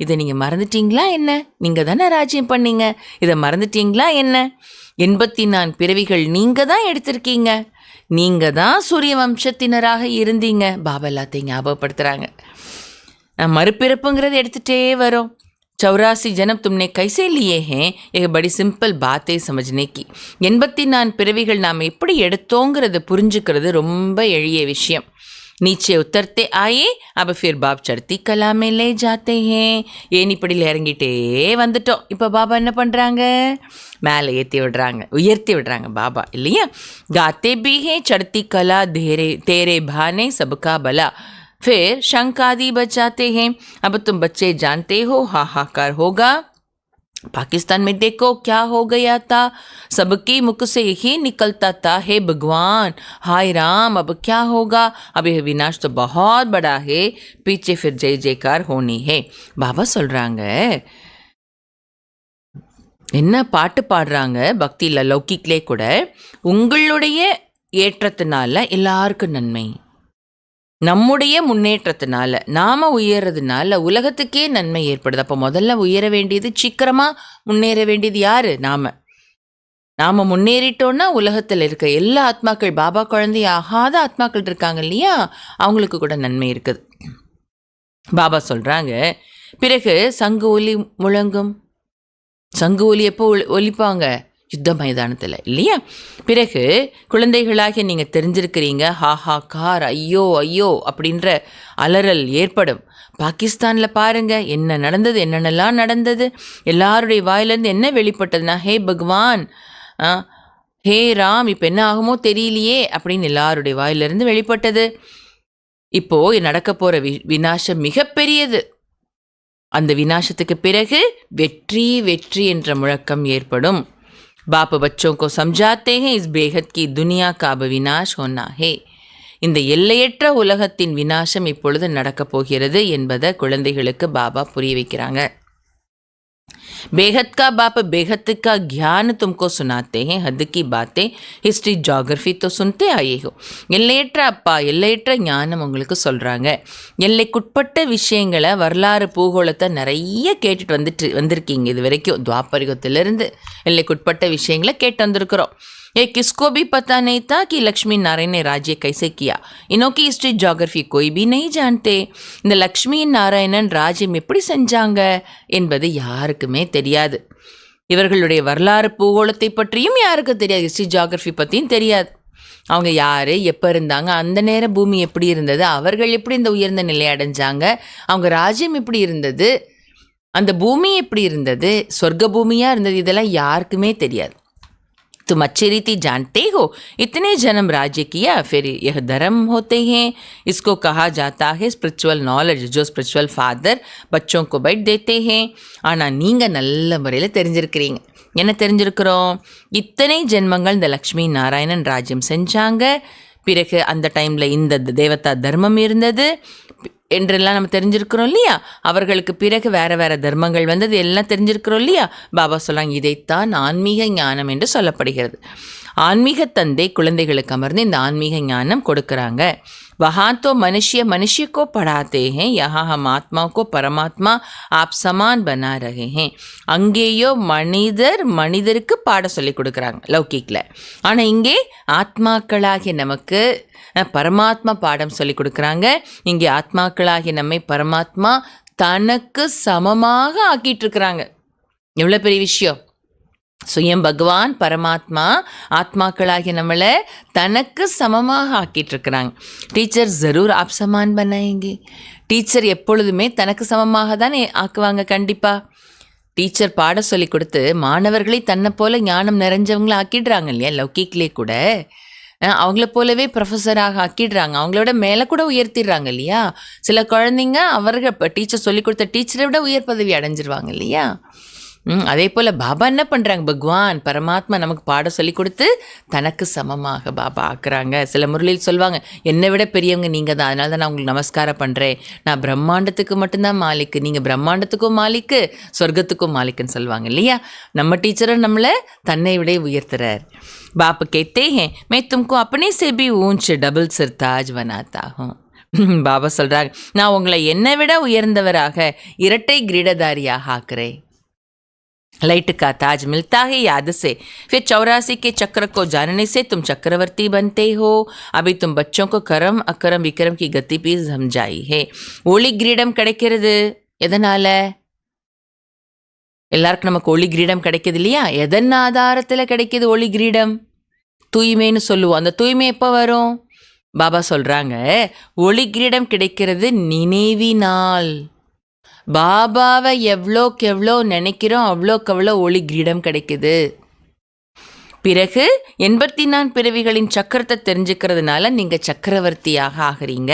இதை நீங்கள் மறந்துட்டீங்களா என்ன? நீங்கள் தானே ராஜ்யம் பண்ணீங்க, இதை மறந்துட்டீங்களா என்ன? 84 பிறவிகள் நீங்கள் தான் எடுத்திருக்கீங்க, நீங்கள் தான் சூரிய வம்சத்தினராக இருந்தீங்க. பாபா எல்லாத்தையும் ஞாபகப்படுத்துகிறாங்க. மறுபிறப்புங்கிறது எடுத்துகிட்டே வரும். 84 जन्म तुमने कैसे लिए हैं? एक बड़ी सिंपल बात है समझने की. 84 பிறவிகள் நாம் எப்படி எடுத்தோங்கிறது புரிஞ்சுக்கிறது ரொம்ப எளிய விஷயம். नीचे उतरते आए, अब फिर बाप चढ़ती कला में ले जाते हैं. ஏணிப்படியில் இறங்கிட்டே வந்துட்டோம், இப்போ பாபா என்ன பண்ணுறாங்க? மேலே ஏற்றி விடுறாங்க, உயர்த்தி விடுறாங்க பாபா இல்லையா? गाते भी हैं चढ़ती कला तेरे भाने सबका भला. फिर शंख आदि बजाते हैं. अब तुम बच्चे जानते हो हाहाकार होगा. पाकिस्तान में देखो क्या हो गया था, सबके मुख से यही निकलता था, हे भगवान, हाय राम, अब क्या होगा, अब यह विनाश तो बहुत बड़ा है, पीछे फिर जय जयकार होनी है. பாபா சொல்றாங்க, என்ன பாட்டு பாடுறாங்க பக்தியில் லௌகிக்லே கூட, உங்களுடைய ஏற்றத்தினால எல்லாருக்கும் நன்மை, நம்முடைய முன்னேற்றத்தினால நாம உயர்றதுனால உலகத்துக்கே நன்மை ஏற்படுது. அப்போ முதல்ல உயர வேண்டியது, சீக்கிரமாக முன்னேற வேண்டியது யாரு? நாம் முன்னேறிட்டோன்னா உலகத்தில் இருக்க எல்லா ஆத்மாக்கள், பாபா குழந்தை ஆகாத ஆத்மாக்கள் இருக்காங்க இல்லையா, அவங்களுக்கு கூட நன்மை இருக்குது. பாபா சொல்கிறாங்க, பிறகு சங்கு ஒலி முழங்கும். சங்கு ஒலி எப்போ ஒலிப்பாங்க? யுத்த மைதானத்தில் இல்லையா? பிறகு குழந்தைகளாக நீங்கள் தெரிஞ்சிருக்கிறீங்க, ஹாஹா கார், ஐயோ ஐயோ அப்படின்ற அலறல் ஏற்படும். பாகிஸ்தானில் பாருங்கள் என்ன நடந்தது, என்னென்னலாம் நடந்தது, எல்லாருடைய வாயிலேருந்து என்ன வெளிப்பட்டதுன்னா, ஹே பகவான், ஹே ராம், இப்போ என்ன ஆகுமோ தெரியலையே அப்படின்னு எல்லாருடைய வாயிலிருந்து வெளிப்பட்டது. இப்போது நடக்க போகிற விநாசம் மிகப்பெரியது. அந்த விநாசத்துக்கு பிறகு வெற்றி வெற்றி என்ற முழக்கம் ஏற்படும். बाप बच्चों को समझाते हैं इस बेहद की दुनिया का अब विनाश होना है. இந்த எல்லையற்ற உலகத்தின் விநாசம் இப்பொழுது நடக்கப் போகிறது என்பதை குழந்தைகளுக்கு பாபா புரிய வைக்கிறாங்க. बेहद का बाप बेहद का ज्ञान तुमको सुनाते हैं, हद की बातें हिस्ट्री ஜியாகிரஃபி तो सुनते आए हो. எல்லையற்ற அப்பா எல்லையற்ற ஞானம் உங்களுக்கு சொல்கிறாங்க. எல்லைக்குட்பட்ட விஷயங்களை, வரலாறு பூகோளத்தை நிறைய கேட்டுட்டு வந்திருக்கீங்க இது வரைக்கும். துவாபரிகத்திலிருந்து எல்லைக்குட்பட்ட விஷயங்களை கேட்டு வந்திருக்கிறோம். ये किसको भी पता नहीं था कि लक्ष्मी नारायण ने राज्य कैसे किया. इनकी हिस्ट्री ஜியாகிரஃபி कोई भी नहीं जानते. இந்த லக்ஷ்மி நாராயணன் ராஜ்யம் எப்படி செஞ்சாங்க என்பது யாருக்குமே தெரியாது. இவர்களுடைய வரலாறு பூகோளத்தை பற்றியும் யாருக்கு தெரியாது, ஹிஸ்ட்ரி ஜியாகிரஃபி பற்றியும் தெரியாது. அவங்க யார், எப்போ இருந்தாங்க, அந்த நேரம் பூமி எப்படி இருந்தது, அவர்கள் எப்படி இந்த உயர்ந்த நிலை அடைஞ்சாங்க, அவங்க ராஜ்யம் எப்படி இருந்தது, அந்த பூமி எப்படி இருந்தது, சொர்க்க பூமியாக இருந்தது, இதெல்லாம் யாருக்குமே தெரியாது. तुम अच्छी रीति जानते हो, इतने जन्म राज्य किया, फिर यह धर्म होते हैं. इसको कहा जाता है स्पिरिचुअल नॉलेज, जो स्पिरिचुअल फादर बच्चों को बैठ देते हैं. ஆனால் நீங்கள் நல்ல முறையில் தெரிஞ்சிருக்கிறீங்க. என்ன தெரிஞ்சிருக்கிறோம்? இத்தனை ஜென்மங்கள் இந்த லக்ஷ்மி நாராயணன் ராஜ்யம் செஞ்சாங்க, பிறகு அந்த டைமில் இந்த தேவதா தர்மம் இருந்தது என்றெல்லாம் நம்ம தெரிஞ்சிருக்கிறோம் இல்லையா. அவர்களுக்கு பிறகு வேறு வேறு தர்மங்கள் வந்தது, எல்லாம் தெரிஞ்சிருக்கிறோம் இல்லையா. பாபா சொல்கிறாங்க, இதைத்தான் ஆன்மீக ஞானம் என்று சொல்லப்படுகிறது. ஆன்மீக தந்தை குழந்தைகளுக்கு அமர்ந்து இந்த ஆன்மீக ஞானம் கொடுக்குறாங்க. वहाँ तो मनुष्य मनुष्य को पढ़ाते हैं, यहाँ हम आत्माओं को परमात्मा आप समान बना रहे हैं. அங்கேயோ மனிதருக்கு பாடம் சொல்லி கொடுக்குறாங்க லௌகிக்கில். ஆனால் இங்கே ஆத்மாக்களாகிய நமக்கு பரமாத்மா பாடம் சொல்லி கொடுக்குறாங்க. இங்கே ஆத்மாக்களாகிய நம்மை பரமாத்மா தனக்கு சமமாக ஆக்கிட்டுருக்குறாங்க. எவ்வளோ பெரிய விஷயம். சுயம் பகவான் பரமாத்மா ஆத்மாக்களாகிய நம்மளை தனக்கு சமமாக ஆக்கிட்டுருக்குறாங்க. டீச்சர் ஜரூர் ஆப் சமான் பண்ணாங்க. டீச்சர் எப்பொழுதுமே தனக்கு சமமாக தானே ஆக்குவாங்க. கண்டிப்பாக டீச்சர் பாட சொல்லி கொடுத்து மாணவர்களை தன்னை போல் ஞானம் நிறைஞ்சவங்களை ஆக்கிடுறாங்க இல்லையா. லௌகிக்லே கூட அவங்கள போலவே ப்ரொஃபஸராக ஆக்கிடுறாங்க, அவங்களோட மேலே கூட உயர்த்திடுறாங்க இல்லையா. சில குழந்தைங்க அவர்கள் இப்போ டீச்சர் சொல்லி கொடுத்த டீச்சரை விட உயர் பதவி அடைஞ்சிருவாங்க இல்லையா. அதே போல் பாபா என்ன பண்ணுறாங்க, பகவான் பரமாத்மா நமக்கு பாடம் சொல்லி கொடுத்து தனக்கு சமமாக பாபா ஆக்குறாங்க. சில முறையில் சொல்லுவாங்க, என்னை விட பெரியவங்க நீங்கள் தான், அதனால தான் நான் உங்களுக்கு நமஸ்காரம் பண்ணுறேன், நான் பிரம்மாண்டத்துக்கு மட்டும்தான் மாலிக்கு, நீங்கள் பிரம்மாண்டத்துக்கும் மாலிக்கு, சொர்க்கத்துக்கும் மாலிக்குன்னு சொல்லுவாங்க இல்லையா. நம்ம டீச்சரை நம்மளை தன்னை விட உயர்த்துறார். बाप कहते हैं मैं तुमको अपने से भी ऊंच डबल सिरताज बनाता हूँ. பாபா சொல்கிறாங்க, நான் உங்களை என்னை விட உயர்ந்தவராக இரட்டை கிரீடதாரியாக ஆக்குறேன். लाइट का ताज मिलता है याद से, फिर 84 के चक्र को जानने से तुम चक्रवर्ती बनते हो. अभी तुम बच्चों को करम अकरम विक्रम की गति भी समझाई है. ஒளி கிரீடம் கிடைக்கிறது எதனால்? எல்லாருக்கும் நமக்கு ஒளி கிரீடம் கிடைக்கிது இல்லையா. எதன் ஆதாரத்தில் கிடைக்கிது ஒளி கிரீடம்? தூய்மைன்னு சொல்லுவோம். அந்த தூய்மை எப்போ வரும்? பாபா சொல்கிறாங்க, ஒளி கிரீடம் கிடைக்கிறது நினைவினால். பாபாவை எவ்வளோக்கு எவ்வளோ நினைக்கிறோம் அவ்வளோக்கு அவ்வளோ ஒளி கிரீடம் கிடைக்குது. பிறகு 84 பிறவிகளின் சக்கரத்தை தெரிஞ்சுக்கிறதுனால நீங்கள் சக்கரவர்த்தியாக ஆகிறீங்க.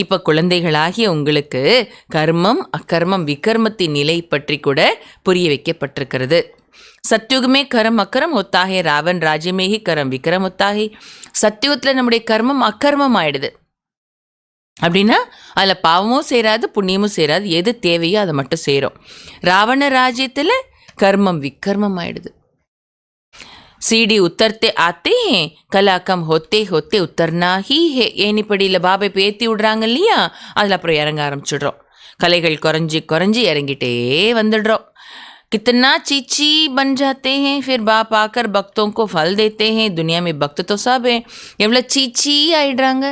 இப்போ குழந்தைகளாகிய உங்களுக்கு கர்மம் அக்கர்மம் விகர்மத்தின் நிலை பற்றி கூட புரிய வைக்கப்பட்டிருக்கிறது. सत्युग में कर्म अकर्म होता है, रावण राज्य में ही कर्म विक्रम होता है. சத்தியுகத்தில் நம்முடைய கர்மம் அக்கர்மம் ஆயிடுது. அப்படின்னா அதில் பாவமும் சேராது புண்ணியமும் சேராது, எது தேவையோ அதை மட்டும் சேரும். ராவண ராஜ்யத்தில் கர்மம் விக்கர்மம் ஆயிடுது. सीढ़ी उतरते आते हैं, कला कम होते होते उतरना ही है. ஏணிப்படியில் பாபை இப்போ ஏற்றி விடுறாங்க இல்லையா, அதில் அப்புறம் இறங்க ஆரம்பிச்சிடுறோம். கலைகள் குறைஞ்சி குறைஞ்சி இறங்கிட்டே வந்துடுறோம். कितना चीची बन जाते हैं, फिर बाप आकर भक्तों को फल देते हैं. दुनिया में भक्त तो सब है. எவ்வளோ சீச்சி ஆயிடுறாங்க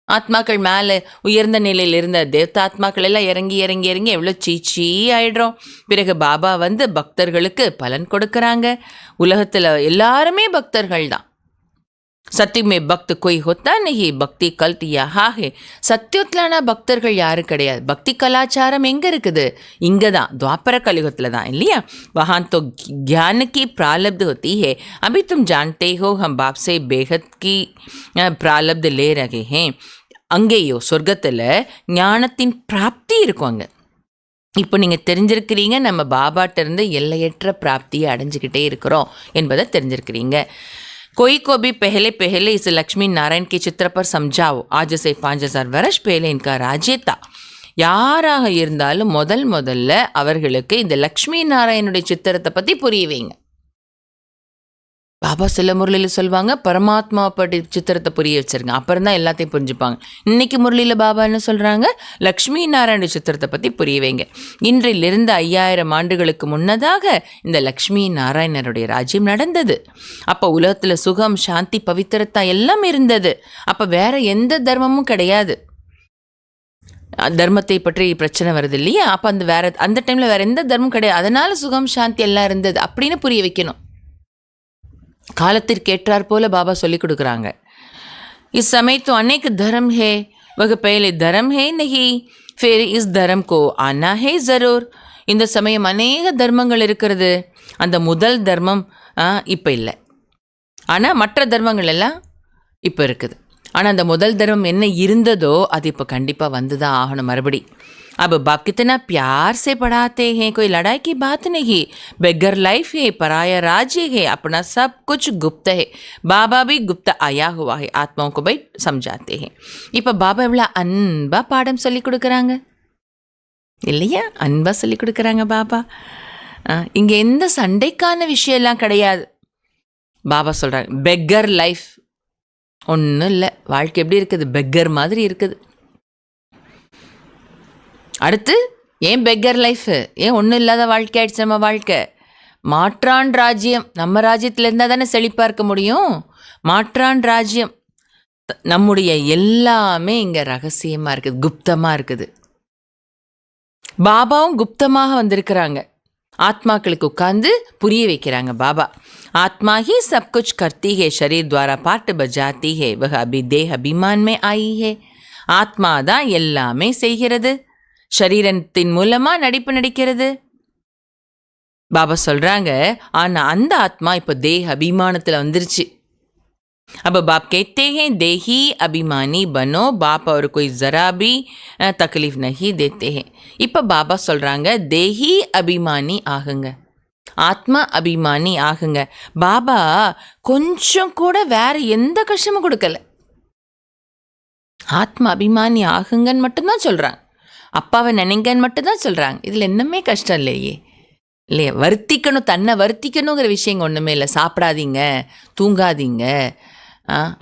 ஆத்மாக்கள். மேலே உயர்ந்த நிலையில் இருந்த தேவதாத்மாக்கள் எல்லாம் இறங்கி இறங்கி இறங்கி எவ்வளோ சீச்சி ஆயிடுறோம். பிறகு பாபா வந்து பக்தர்களுக்கு பலன் கொடுக்குறாங்க. உலகத்தில் எல்லாருமே பக்தர்கள் தான். சத்தியமே பக்து கொய் ஹோத்தா நஹி, பக்தி கல்ட் யஹா ஹே. சத்தியத்திலான பக்தர்கள் யாரும் கிடையாது. பக்தி கலாச்சாரம் எங்கே இருக்குது? இங்கே தான், துவாபர கலியுகத்தில் தான் இல்லையா. வஹான் தோ ज्ञान की प्रालब्ध होती है. अभी तुम जानते हो हम बाप से बेहद की प्रालब्ध ले रहे हैं. அங்கேயோ சொர்க்கத்தில் ஞானத்தின் பிராப்தி இருக்கும். அங்கே இப்போ நீங்கள் தெரிஞ்சிருக்கிறீங்க, நம்ம பாபாட்ட இருந்து எல்லையற்ற பிராப்தியை அடைஞ்சிக்கிட்டே இருக்கிறோம் என்பதை தெரிஞ்சிருக்கிறீங்க. कोई को भी पहले पहले इस लक्ष्मी नारायण के चित्र पर समझाओ. आज से 5000 वर्ष पहले इनका राज्य था. யாராக இருந்தாலும் முதல்ல அவர்களுக்கு இந்த லக்ஷ்மி நாராயணுடைய சித்திரத்தை பற்றி புரிய வைங்க. பாபா சில முரளியில் சொல்லுவாங்க, பரமாத்மா பற்றி சித்திரத்தை புரிய வச்சிருங்க, அப்புறம் தான் எல்லாத்தையும் புரிஞ்சுப்பாங்க. இன்னைக்கு முரளியில் பாபா என்ன சொல்கிறாங்க, லக்ஷ்மி நாராயண சித்திரத்தை பற்றி புரிய வைங்க. இன்றிலிருந்து 5000 ஆண்டுகளுக்கு முன்னதாக இந்த லக்ஷ்மி நாராயணருடைய ராஜ்யம் நடந்தது. அப்போ உலகத்தில் சுகம் சாந்தி பவித்திரத்தா எல்லாம் இருந்தது. அப்போ வேற எந்த தர்மமும் கிடையாது. தர்மத்தை பற்றி பிரச்சனை வருது இல்லையா, அப்போ அந்த டைமில் வேற எந்த தர்மம் கிடையாது. அதனால சுகம் சாந்தி எல்லாம் இருந்தது அப்படின்னு புரிய வைக்கணும். காலத்திற்கு ஏற்றார் போல பாபா சொல்லி கொடுக்குறாங்க. इस समय तो अनेक धर्म है, वह पहले धर्म है नहीं, फिर इस धर्म को आना है ज़रूर. இந்த சமயம் அநேக தர்மங்கள் இருக்கிறது. அந்த முதல் தர்மம் இப்போ இல்லை, ஆனால் மற்ற தர்மங்கள் எல்லாம் இப்போ இருக்குது. ஆனால் அந்த முதல் தர்மம் என்ன இருந்ததோ அது இப்போ கண்டிப்பாக வந்து தான் ஆகணும் மறுபடி. अब बाप कितना प्यार से पढ़ाते हैं, कोई लड़ाई की बात नहीं. बेगर लाइफ है, पराया राज्य है, अपना सब कुछ गुप्त है. बाबा भी गुप्त आया हुआ है, आत्माओं को भाई समझाते हैं. இப்போ பாபா எவ்வளோ அன்பா பாடம் சொல்லி கொடுக்குறாங்க இல்லையா, அன்பா சொல்லி கொடுக்குறாங்க பாபா. இங்கே எந்த சண்டைக்கான விஷயம்லாம் கிடையாது. பாபா சொல்கிறாங்க பெக்கர் லைஃப் ஒன்றும் இல்லை. வாழ்க்கை எப்படி இருக்குது, பெக்கர் மாதிரி இருக்குது. அடுத்து ஏன் பெக்கர் லைஃபு, ஏன் ஒன்றும் இல்லாத வாழ்க்கை ஆயிடுச்சு நம்ம வாழ்க்கை. மாற்றான் ராஜ்யம், நம்ம ராஜ்யத்தில் இருந்தால் தானே செழிப்பாக இருக்க முடியும். மாற்றான் ராஜ்யம், நம்முடைய எல்லாமே இங்கே ரகசியமாக இருக்குது, குப்தமாக இருக்குது. பாபாவும் குப்தமாக வந்திருக்கிறாங்க. ஆத்மாக்களுக்கு உட்கார்ந்து புரிய வைக்கிறாங்க பாபா. आत्मा ही सब कुछ करती है, शरीर द्वारा पार्ट बजाती है, वह अभी देह अभिमान में आई है. ஆத்மா தான் எல்லாமே செய்கிறது, ஷரீரத்தின் மூலமாக நடிப்பு நடிக்கிறது. பாபா சொல்கிறாங்க, ஆனால் அந்த ஆத்மா இப்போ தேக அபிமானத்தில் வந்துருச்சு. अब बाप कहते हैं देही अभिमानी बनो, बाप और कोई ज़रा भी तकलीफ नहीं देते हैं. இப்போ பாபா சொல்கிறாங்க தேஹி அபிமானி ஆகுங்க, ஆத்மா அபிமானி ஆகுங்க. பாபா கொஞ்சம் கூட வேற எந்த கஷ்டமும் கொடுக்கல. ஆத்மா அபிமானி ஆகுங்கன்னு மட்டும்தான் சொல்கிறாங்க, அப்பாவை நினைங்கன்னு மட்டும்தான் சொல்கிறாங்க. இதில் என்னமே கஷ்டம் இல்லையே இல்லையா. வருத்திக்கணும், தன்னை வருத்திக்கணுங்கிற விஷயங்க ஒன்றுமே இல்லை. சாப்பிடாதீங்க, தூங்காதீங்க,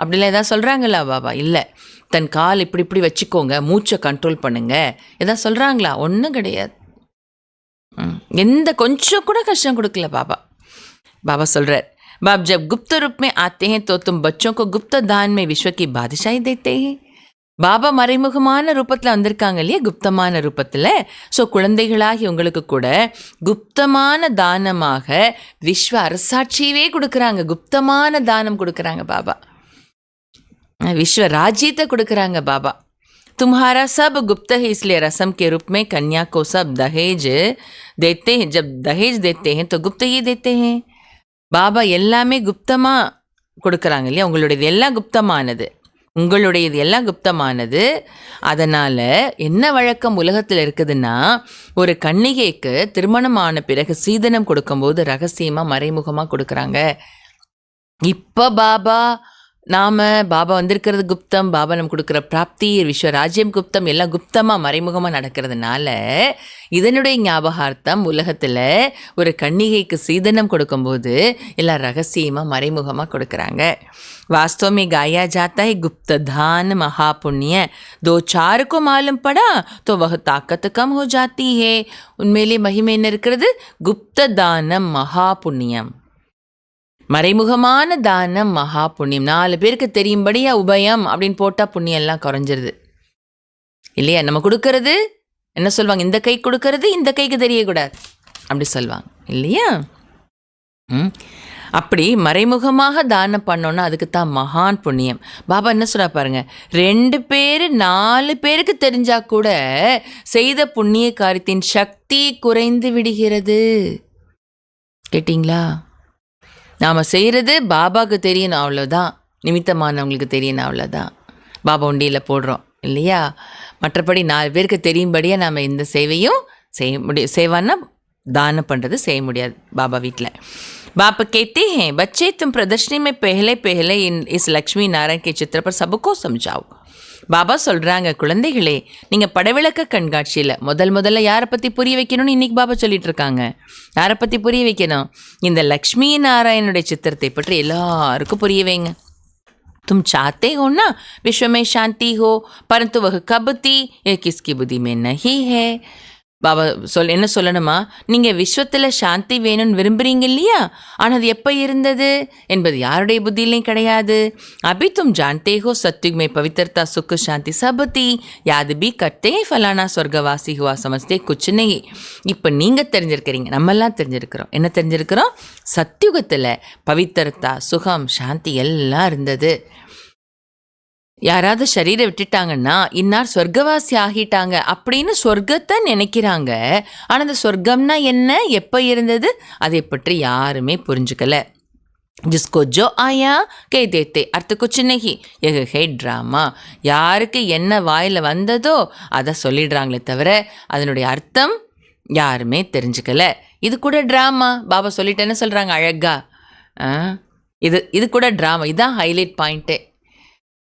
அப்படிலாம் எதாவது சொல்கிறாங்களா பாபா? இல்லை. தன் கால் இப்படி இப்படி வச்சுக்கோங்க, மூச்சை கண்ட்ரோல் பண்ணுங்க, எதாவது சொல்கிறாங்களா? ஒன்றும் கிடையாது. எந்த கொஞ்சம் கூட கஷ்டம் கொடுக்கல பாபா. பாபா சொல்கிறார், बाप जब गुप्त रूप में आते हैं तो तुम बच्चों को गुप्त दान में विश्व की बादशाही देते हैं. பாபா மறைமுகமான ரூபத்தில் வந்திருக்காங்க இல்லையா, குப்தமான ரூபத்தில். ஸோ குழந்தைகளாகி உங்களுக்கு கூட குப்தமான தானமாக விஸ்வ அரசாட்சியவே கொடுக்குறாங்க, குப்தமான தானம் கொடுக்குறாங்க பாபா, விஸ்வ ராஜ்யத்தை கொடுக்குறாங்க பாபா. तुम्हारा सब गुप्त है, इसलिए रस्म के रूप में कन्या को सब दहेज देते हैं. जब दहेज देते हैं तो गुप्त ही देते हैं. பாபா எல்லாமே குப்தமாக கொடுக்குறாங்க இல்லையா, உங்களுடையது எல்லாம் குப்தமானது. உங்களுடையது எல்லாம் குப்தமானது. அதனால் என்ன வழக்கம் உலகத்தில் இருக்குதுன்னா, ஒரு கன்னிகைக்கு திருமணமான பிறகு சீதனம் கொடுக்கும்போது ரகசியமாக மறைமுகமாக கொடுக்குறாங்க. இப்போ பாபா வந்திருக்கிறது குப்தம், பாபா நம்ம கொடுக்குற பிராப்தி விஸ்வராஜ்யம் குப்தம், எல்லாம் குப்தமாக மறைமுகமாக நடக்கிறதுனால இதனுடைய ஞாபகார்த்தம் உலகத்தில் ஒரு கன்னிகைக்கு சீதனம் கொடுக்கும்போது எல்லாம் ரகசியமாக மறைமுகமாக கொடுக்குறாங்க. वास्तव में गाया जाता है गुप्त दान महापुण्य, 2-4 को मालूम पड़ा तो वह ताकत कम हो जाती है. उनमेले महिमा என்ன இருக்கிறது? गुप्त दानम महापुण्यम, மறைமுகமான தானம் மகா புண்ணியம். 4 பேருக்கு தெரியும்படியா உபயம் அப்படின்னு போட்டால் புண்ணியம் எல்லாம் குறைஞ்சிருது இல்லையா? நம்ம கொடுக்கறது என்ன சொல்லுவாங்க? இந்த கை கொடுக்கறது இந்த கைக்கு தெரியக்கூடாது அப்படி சொல்லுவாங்க இல்லையா? அப்படி மறைமுகமாக தானம் பண்ணோன்னா அதுக்கு தான் மகான் புண்ணியம். பாபா என்ன சொல்கிறா பாருங்க, 2 பேர் 4 பேருக்கு தெரிஞ்சா கூட செய்த புண்ணிய காரியத்தின் சக்தி குறைந்து விடுகிறது. கேட்டிங்களா? நாம் செய்கிறது பாபாவுக்கு தெரியணும், அவ்வளோதான். நிமித்தமானவங்களுக்கு தெரியணும், அவ்வளோதான். பாபா உண்டியில் போடுறோம் இல்லையா? மற்றபடி 4 பேருக்கு தெரியும்படியாக நாம் எந்த சேவையும் செய்ய முடியும். சேவான்னா दान பண்ணுறது செய்ய முடியாது பாபா வீட்டில். बाप कहते हैं बच्चे तुम प्रदर्शनी में पहले इस लक्ष्मी नारायण के चित्र पर सबको समझाओ. பாபா சொல்கிறாங்க, குழந்தைகளே நீங்கள் படவிளக்க கண்காட்சியில் முதல்ல யாரை பற்றி புரிய வைக்கணும்னு இன்றைக்கி பாபா சொல்லிகிட்டு இருக்காங்க. யாரை பற்றி புரிய வைக்கணும்? இந்த லக்ஷ்மி நாராயணனுடைய சித்திரத்தை பற்றி எல்லாருக்கும் புரிய வைங்க. तुम चाहते हो ना विश्व में शांति हो, परंतु वह कब थी यह किसकी बुद्धि में नहीं है. பாபா என்ன சொல்லணுமா? நீங்கள் விஸ்வத்தில் சாந்தி வேணும்னு விரும்புகிறீங்க இல்லையா? ஆனால் அது எப்போ இருந்தது என்பது யாருடைய புத்தியிலையும் கிடையாது. अभी तुम जानते हो सत्युग में पवित्रता सुख शांति सब थी, याद भी करते फलाना स्वर्गवासी हुआ समझते कुछ नहीं. இப்போ நீங்கள் தெரிஞ்சிருக்கிறீங்க, நம்மெல்லாம் தெரிஞ்சிருக்கிறோம். என்ன தெரிஞ்சிருக்கிறோம்? சத்யுகத்தில் பவித்திரத்தா சுகம் சாந்தி எல்லாம் இருந்தது. யாராவது சரீரை விட்டுட்டாங்கன்னா இன்னார் சொர்க்கவாசி ஆகிட்டாங்க அப்படின்னு சொர்க்கத்தை நினைக்கிறாங்க. ஆனால் அந்த சொர்க்கம்னா என்ன, எப்போ இருந்தது, அதை பற்றி யாருமே புரிஞ்சுக்கல. जिसको जो आया कह देते अर्थ कुछ नहीं, यह है ड्रामा. யாருக்கு என்ன வாயில் வந்ததோ அதை சொல்லிடுறாங்களே தவிர அதனுடைய அர்த்தம் யாருமே தெரிஞ்சுக்கல. இது கூட ட்ராமா. பாபா சொல்லிட்டு என்ன சொல்கிறாங்க அழகா, இது கூட ட்ராமா. இதுதான் ஹைலைட் பாயிண்ட்டே.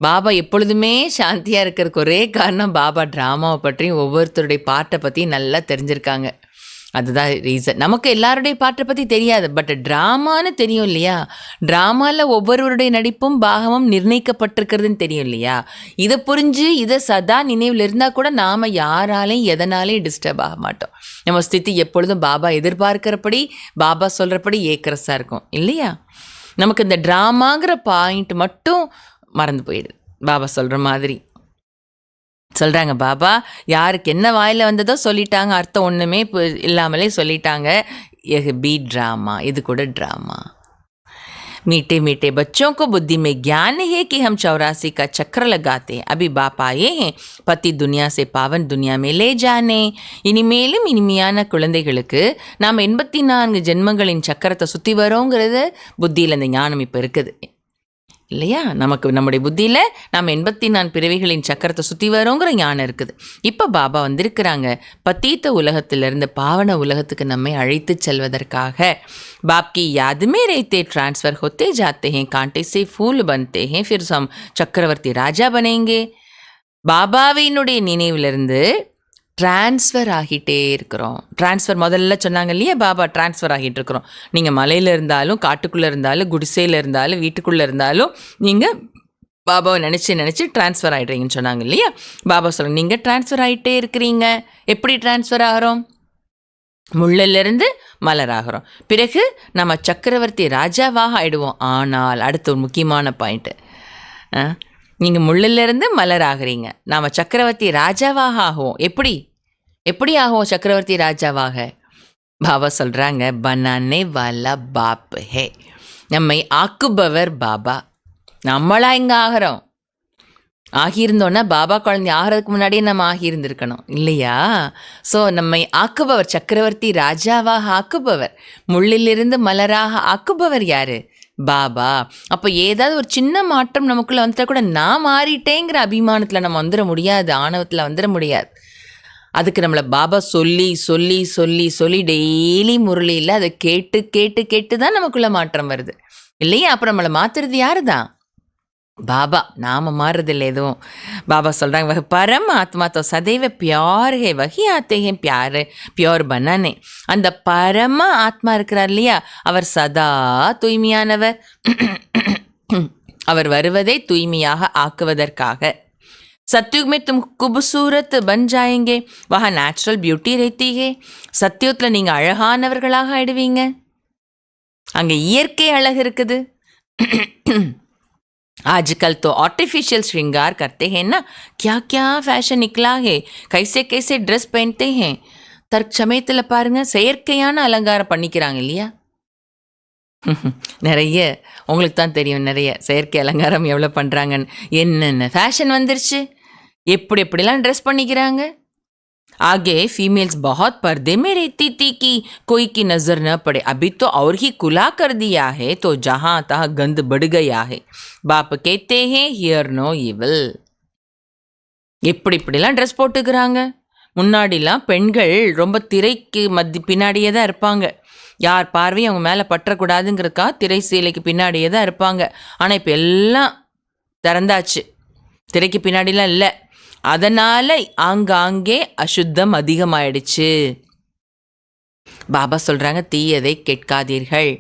பாபா எப்பொழுதுமே சாந்தியாக இருக்கிறதுக்கு ஒரே காரணம் பாபா ட்ராமாவை பற்றியும் ஒவ்வொருத்தருடைய பாட்டை பற்றியும் நல்லா தெரிஞ்சிருக்காங்க. அதுதான் ரீசன். நமக்கு எல்லாருடைய பாட்டை பற்றி தெரியாது, பட் ட்ராமான்னு தெரியும் இல்லையா? ட்ராமாவில் ஒவ்வொருவருடைய நடிப்பும் பாகமும் நிர்ணயிக்கப்பட்டிருக்கிறதுன்னு தெரியும் இல்லையா? இதை புரிஞ்சு இதை சதா நினைவில் இருந்தால் கூட நாம் யாராலையும் எதனாலையும் டிஸ்டர்ப் ஆக மாட்டோம். நம்ம ஸ்திதி எப்பொழுதும் பாபா எதிர்பார்க்கிறபடி பாபா சொல்கிறபடி ஏக்கரஸாக இருக்கும் இல்லையா? நமக்கு இந்த ட்ராமாங்கிற பாயிண்ட் மட்டும் மறந்து போயிடுது. பாபா சொல்கிற மாதிரி சொல்கிறாங்க. பாபா யாருக்கு என்ன வாயில் வந்ததோ சொல்லிட்டாங்க, அர்த்தம் ஒன்றுமே இல்லாமலே சொல்லிட்டாங்க. பி ட்ராமா, இது கூட ட்ராமா. मीठे मीठे बच्चों को बुद्धि में ज्ञान है कि हम 84 का चक्र लगाते हैं. अभी बाप आए हैं पति दुनिया से पावन दुनिया में ले जाने. இனிமேலும் இனிமையான குழந்தைகளுக்கு நாம் 84 ஜென்மங்களின் சக்கரத்தை சுற்றி வரோங்கிறது புத்தியில் அந்த ஞானம் இப்போ இருக்குது இல்லையா? நமக்கு நம்முடைய புத்தியில் நாம் 84 பிறவிகளின் சக்கரத்தை சுற்றி வரோங்கிற ஞானம் இருக்குது. இப்போ பாபா வந்திருக்கிறாங்க பத்தீத்த உலகத்திலிருந்து பாவன உலகத்துக்கு நம்மை அழைத்து செல்வதற்காக. बाप की याद में रहते ट्रांसफ़र होते जाते हैं, कांटे से फूल बनते हैं, फिर हम चक्रवर्ती राजा बनेंगे. பாபாவினுடைய நினைவிலிருந்து ட்ரான்ஸ்ஃபர் ஆகிட்டே இருக்கிறோம். ட்ரான்ஸ்ஃபர் முதல்ல சொன்னாங்க இல்லையா, பாபா ட்ரான்ஸ்ஃபர் ஆகிட்டு இருக்கிறோம். நீங்கள் மலையில் இருந்தாலும் காட்டுக்குள்ளே இருந்தாலும் குடிசையில் இருந்தாலும் வீட்டுக்குள்ளே இருந்தாலும் நீங்கள் பாபாவை நினச்சி ட்ரான்ஸ்ஃபர் ஆகிடுறீங்கன்னு சொன்னாங்க இல்லையா? பாபா சொல்லுங்க, நீங்கள் ட்ரான்ஸ்ஃபர் ஆகிட்டே இருக்கிறீங்க. எப்படி ட்ரான்ஸ்ஃபர் ஆகிறோம்? முள்ளிலிருந்து மலராகிறோம். பிறகு நம்ம சக்கரவர்த்தி ராஜாவாக ஆகிடுவோம். ஆனால் அடுத்த ஒரு முக்கியமான பாயிண்ட்டு, நீங்கள் முள்ளிலிருந்து மலராகிறீங்க, நாம் சக்கரவர்த்தி ராஜாவாக ஆகுவோம். எப்படி ஆகுவோம் சக்கரவர்த்தி ராஜாவாக? பாபா சொல்கிறாங்க, பனானே வாலா பாப் ஹே, நம்மை ஆக்குபவர் பாபா. நம்மளா இங்கே ஆகிறோம். ஆகியிருந்தோன்னா பாபா குழந்தை ஆகிறதுக்கு முன்னாடியே நம்ம ஆகியிருந்திருக்கணும் இல்லையா? ஸோ நம்மை ஆக்குபவர், சக்கரவர்த்தி ராஜாவாக ஆக்குபவர், முள்ளிலிருந்து மலராக ஆக்குபவர் யார்? பாபா. அப்போ ஏதாவது ஒரு சின்ன மாற்றம் நமக்குள்ளே வந்துட்டா கூட நான் மாறிட்டேங்கிற அபிமானத்தில் நம்ம வந்துட முடியாது, ஆணவத்தில் வந்துட முடியாது. அதுக்கு நம்மளை பாபா சொல்லி சொல்லி சொல்லி சொல்லி டெய்லி முரளியில் அதை கேட்டு கேட்டு கேட்டு தான் நமக்குள்ளே மாற்றம் வருது இல்லையா? அப்புறம் நம்மளை மாற்றுறது யாரு தான்? பாபா. நாம் மாறுறதில்லை எதுவும். பாபா சொல்கிறாங்க, வஹ் பரம் ஆத்மா தோ சதைவ பியோர் ஹே வஹி ஆத்தே ஹே பியார் பியோர் பனானே. அந்த பரம ஆத்மா இருக்கிறார் இல்லையா, அவர் சதா தூய்மையானவர். அவர் வருவதை தூய்மையாக ஆக்குவதற்காக. सत्युग में तुम खूबसूरत बन जाएंगे, वहाँ நேச்சுரல் பியூட்டி रहती है. சத்தியுகத்தில் நீங்கள் அழகானவர்களாக ஆயிடுவீங்க, அங்கே இயற்கை அழகு இருக்குது. आजकल तो आर्टिफिशियल श्रृंगार करते हैं ना, क्या क्या फैशन निकला है, कैसे कैसे ड्रेस पहनते हैं. தற்சமயத்தில் பாருங்க செயற்கையான அலங்காரம் பண்ணிக்கிறாங்க இல்லையா? நிறைய உங்களுக்கு தான் தெரியும், நிறைய செயற்கை அலங்காரம் எவ்வளோ பண்ணுறாங்கன்னு. என்னென்ன ஃபேஷன் வந்துருச்சு, எப்படி எப்படிலாம் ட்ரெஸ் பண்ணிக்கிறாங்க. आगे फीमेल्स बहुत पर्दे में रहती थी कि कोई की नज़र न पड़े, अभी तो और ही खुला कर दिया है, तो जहाँ तहाँ गंद बढ़ गया है. बाप कहते हैं हियर नो ईविल. எப்படி இப்படிலாம் ட்ரெஸ் போட்டுக்கிறாங்க. முன்னாடிலாம் பெண்கள் ரொம்ப திரைக்கு பின்னாடியே தான் இருப்பாங்க, யார் பார்வையும் அவங்க மேலே பற்றக்கூடாதுங்கிறக்கா திரை சீலைக்கு பின்னாடியே தான் இருப்பாங்க. ஆனால் இப்போ எல்லாம் திறந்தாச்சு, திரைக்கு பின்னாடிலாம் இல்லை. அதனால் ஆங்காங்கே அசுத்தம் அதிகமாயிடுச்சு. பாபா சொல்கிறாங்க, தீயதை கேட்காதீர்கள்.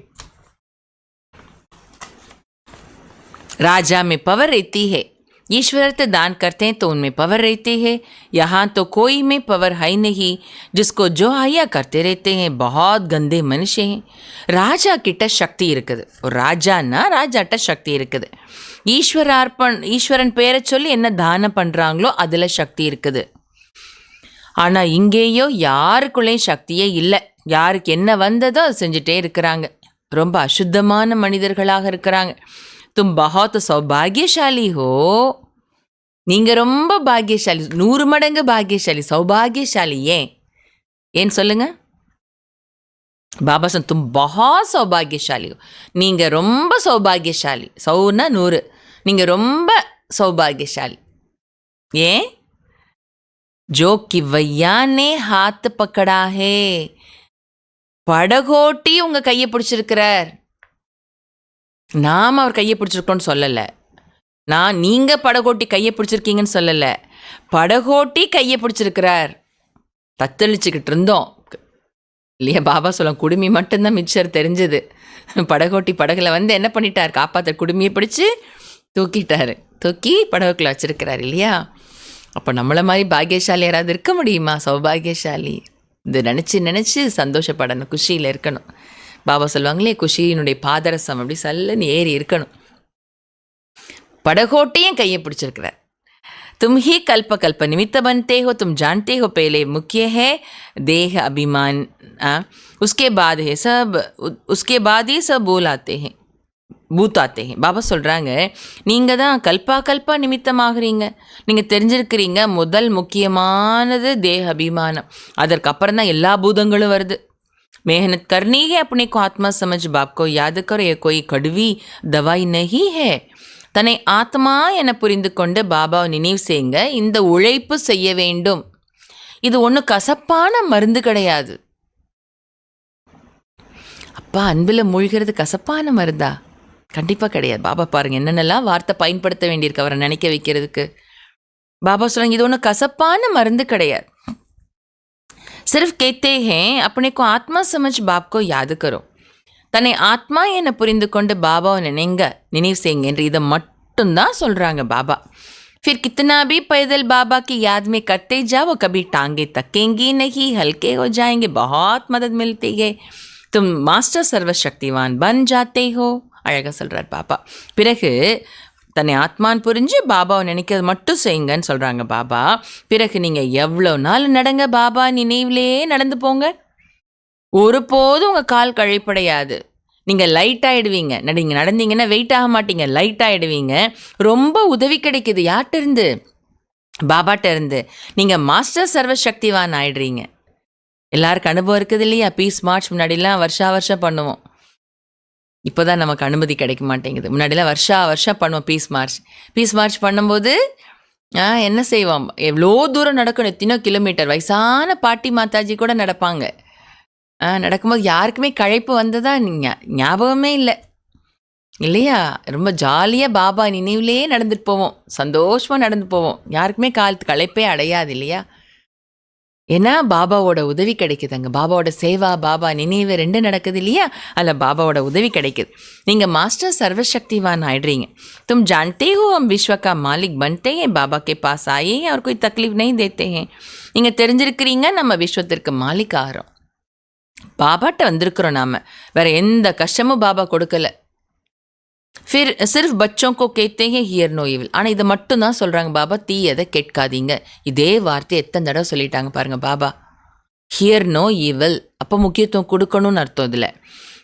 राजा में पावर रहती है, ईश्वर तो दान करते हैं तो उनमें पावर रहती है. यहाँ तो कोई में पावर है नहीं, जिसको जो आया करते रहते हैं, बहुत गंदे मनुष्य हैं. ராஜா கிட்ட சக்தி இருக்குது, ஒரு ராஜான்னா ராஜாட்ட சக்தி இருக்குது. ஈஸ்வரன் பேரை சொல்லி என்ன தானம் பண்ணுறாங்களோ அதில் சக்தி இருக்குது. ஆனால் இங்கேயோ யாருக்குள்ளேயும் சக்தியே இல்லை, யாருக்கு என்ன வந்ததோ அதை செஞ்சுட்டே இருக்கிறாங்க. ரொம்ப அசுத்தமான மனிதர்களாக இருக்கிறாங்க. தும் பஹாத் சௌபாகியசாலி ஹோ, நீங்கள் ரொம்ப பாக்கியசாலி, 100 மடங்கு பாக்கியசாலி, சௌபாகியசாலி. ஏன் சொல்லுங்க? பாபா சொன்ன, தும் பஹாத் சௌபாகியசாலி ஹோ, நீங்கள் ரொம்ப சௌபாகியசாலி. சௌனா 100, நீங்கள் ரொம்ப சௌபாகியசாலி. ஏன்? जो किवैया ने हाथ पकड़ा है, படகோட்டி உங்கள் கையை பிடிச்சிருக்கிறார். நாம் அவர் கையை பிடிச்சிருக்கோன்னு சொல்லலை, நீங்கள் படகோட்டி கையை பிடிச்சிருக்கீங்கன்னு சொல்லலை, படகோட்டி கையை பிடிச்சிருக்கிறார். தத்தளிச்சுக்கிட்டு இருந்தோம் இல்லையா? பாபா சொல்ல, குடுமி மட்டும்தான் மிச்சர் தெரிஞ்சது. படகோட்டி படகுல வந்து என்ன பண்ணிட்டார், காப்பாற்ற குடுமியை பிடிச்சி தூக்கிட்டார், தூக்கி படகுக்குள்ள வச்சிருக்கிறார் இல்லையா? அப்போ நம்மளை மாதிரி பாக்கியசாலி யாராவது இருக்க முடியுமா? சௌபாகியசாலி. இது நினச்சி சந்தோஷப்படணும், குஷியில் இருக்கணும். பாபா சொல்லுவாங்களே, குஷியினுடைய பாதரசம் அப்படி சல்லுன்னு ஏறி இருக்கணும். படகோட்டையும் கையை பிடிச்சிருக்கிறார். तुम ही कल्प कल्प निमित्त बनते हो, तुम जानते हो पहले मुख्य है देह अभिमान, उसके बाद है सब, उसके बाद ही सब बोल आते हैं, பூத் ஆத்தே. பாபா சொல்கிறாங்க, நீங்கள் தான் கல்பா நிமித்தமாகறீங்க. நீங்கள் தெரிஞ்சிருக்கிறீங்க, முதல் முக்கியமானது தேக அபிமானம், அதற்கப்புறம் தான் எல்லா பூதங்களும் வருது. मेहनत करनी है अपने को आत्मा समझ, बाप को याद करो, ये कोई कड़वी दवाई नहीं है. தன்னை ஆத்மா என புரிந்து கொண்டு பாபாவை நினைவு செய்யுங்க. இந்த உழைப்பு செய்ய வேண்டும். இது ஒன்றும் கசப்பான மருந்து கிடையாது. அப்பா, அன்பில் மூழ்கிறது கசப்பான மருந்தா? கண்டிப்பாக கிடையாது. பாபா பாருங்கள் என்னென்னலாம் வார்த்தை பயன்படுத்த வேண்டியிருக்கு அவரை நினைக்க வைக்கிறதுக்கு. பாபா சொல்லுங்க, இது ஒன்றும் கசப்பான மருந்து கிடையாது. सिर्फ कहते हैं अपने को आत्मा समझ, बाप को याद करो. தன்னை ஆத்மா என புரிந்து கொண்டு பாபாவை நினைவு செய்யுங்க என்று இதை மட்டும்தான் சொல்கிறாங்க பாபா. फिर कितना भी पैदल बाबा की याद में करते जाओ, कभी टांगे तकेंगी नहीं, हल्के हो जाएंगे, बहुत मदद मिलती है, तुम मास्टर सर्वशक्तिवान बन जाते हो. அழகாக சொல்கிறார் பாபா. பிறகு தன்னை ஆத்மான்னு புரிஞ்சு பாபாவை நினைக்கிறது மட்டும் செய்யுங்கன்னு சொல்கிறாங்க பாபா. பிறகு நீங்கள் எவ்வளோ நாள் நடங்க, பாபா நினைவிலே நடந்து போங்க, ஒருபோதும் உங்கள் கால் கழிப்படையாது. நீங்கள் லைட் ஆகிடுவீங்க. நீங்கள் நடந்தீங்கன்னா வெயிட் ஆக மாட்டீங்க, லைட் ஆகிடுவீங்க. ரொம்ப உதவி கிடைக்குது. யார்கிட்ட இருந்து? பாபாட்ட இருந்து. நீங்கள் மாஸ்டர் சர்வசக்திவான் ஆகிடுறீங்க. எல்லாருக்கும் அனுபவம் இருக்குது இல்லையா? பீஸ் மார்ச் முன்னாடிலாம் வருஷம் பண்ணுவோம். இப்போ தான் நமக்கு அனுமதி கிடைக்க மாட்டேங்குது. முன்னாடிலாம் வருஷம் பண்ணுவோம் பீஸ் மார்ச் பண்ணும்போது என்ன செய்வோம், எவ்வளோ தூரம் நடக்கணும், எத்தனோ கிலோமீட்டர். வயசான பாட்டி மாதாஜி கூட நடப்பாங்க. நடக்கும்போது யாருக்குமே களைப்பு வந்ததா ஞாபகமே இல்லை இல்லையா? ரொம்ப ஜாலியாக பாபா நினைவுலேயே நடந்துட்டு போவோம், சந்தோஷமாக நடந்து போவோம். யாருக்குமே களைப்பே அடையாது இல்லையா? ஏன்னா பாபாவோட உதவி கிடைக்குதுங்க. பாபாவோட சேவா, பாபா நினைவு 2 நடக்குது இல்லையா? அதில் பாபாவோட உதவி கிடைக்குது. நீங்கள் மாஸ்டர் சர்வசக்திவான் ஆயிடுறீங்க. तुम जानते हो हम विश्व का मालिक बनते हैं, बाबा के पास आए हैं और कोई तकलीफ नहीं देते हैं. நீங்கள் தெரிஞ்சிருக்கிறீங்க, நம்ம விஸ்வத்திற்கு மாலிக் ஆகிறோம், பாபாட்ட வந்திருக்கிறோம். நாம் வேற எந்த கஷ்டமும் பாபா கொடுக்கல. फिर सिर्फ बच्चों को कहते हैं हियर नो इविल. ஆனால் இதை மட்டும்தான் சொல்கிறாங்க பாபா, தீயதை கேட்காதீங்க. இதே வார்த்தை எத்தனை தடவை சொல்லிட்டாங்க பாருங்க பாபா, ஹியர் நோ ஈவில். அப்போ முக்கியத்துவம் கொடுக்கணும்னு அர்த்தம் இதில்.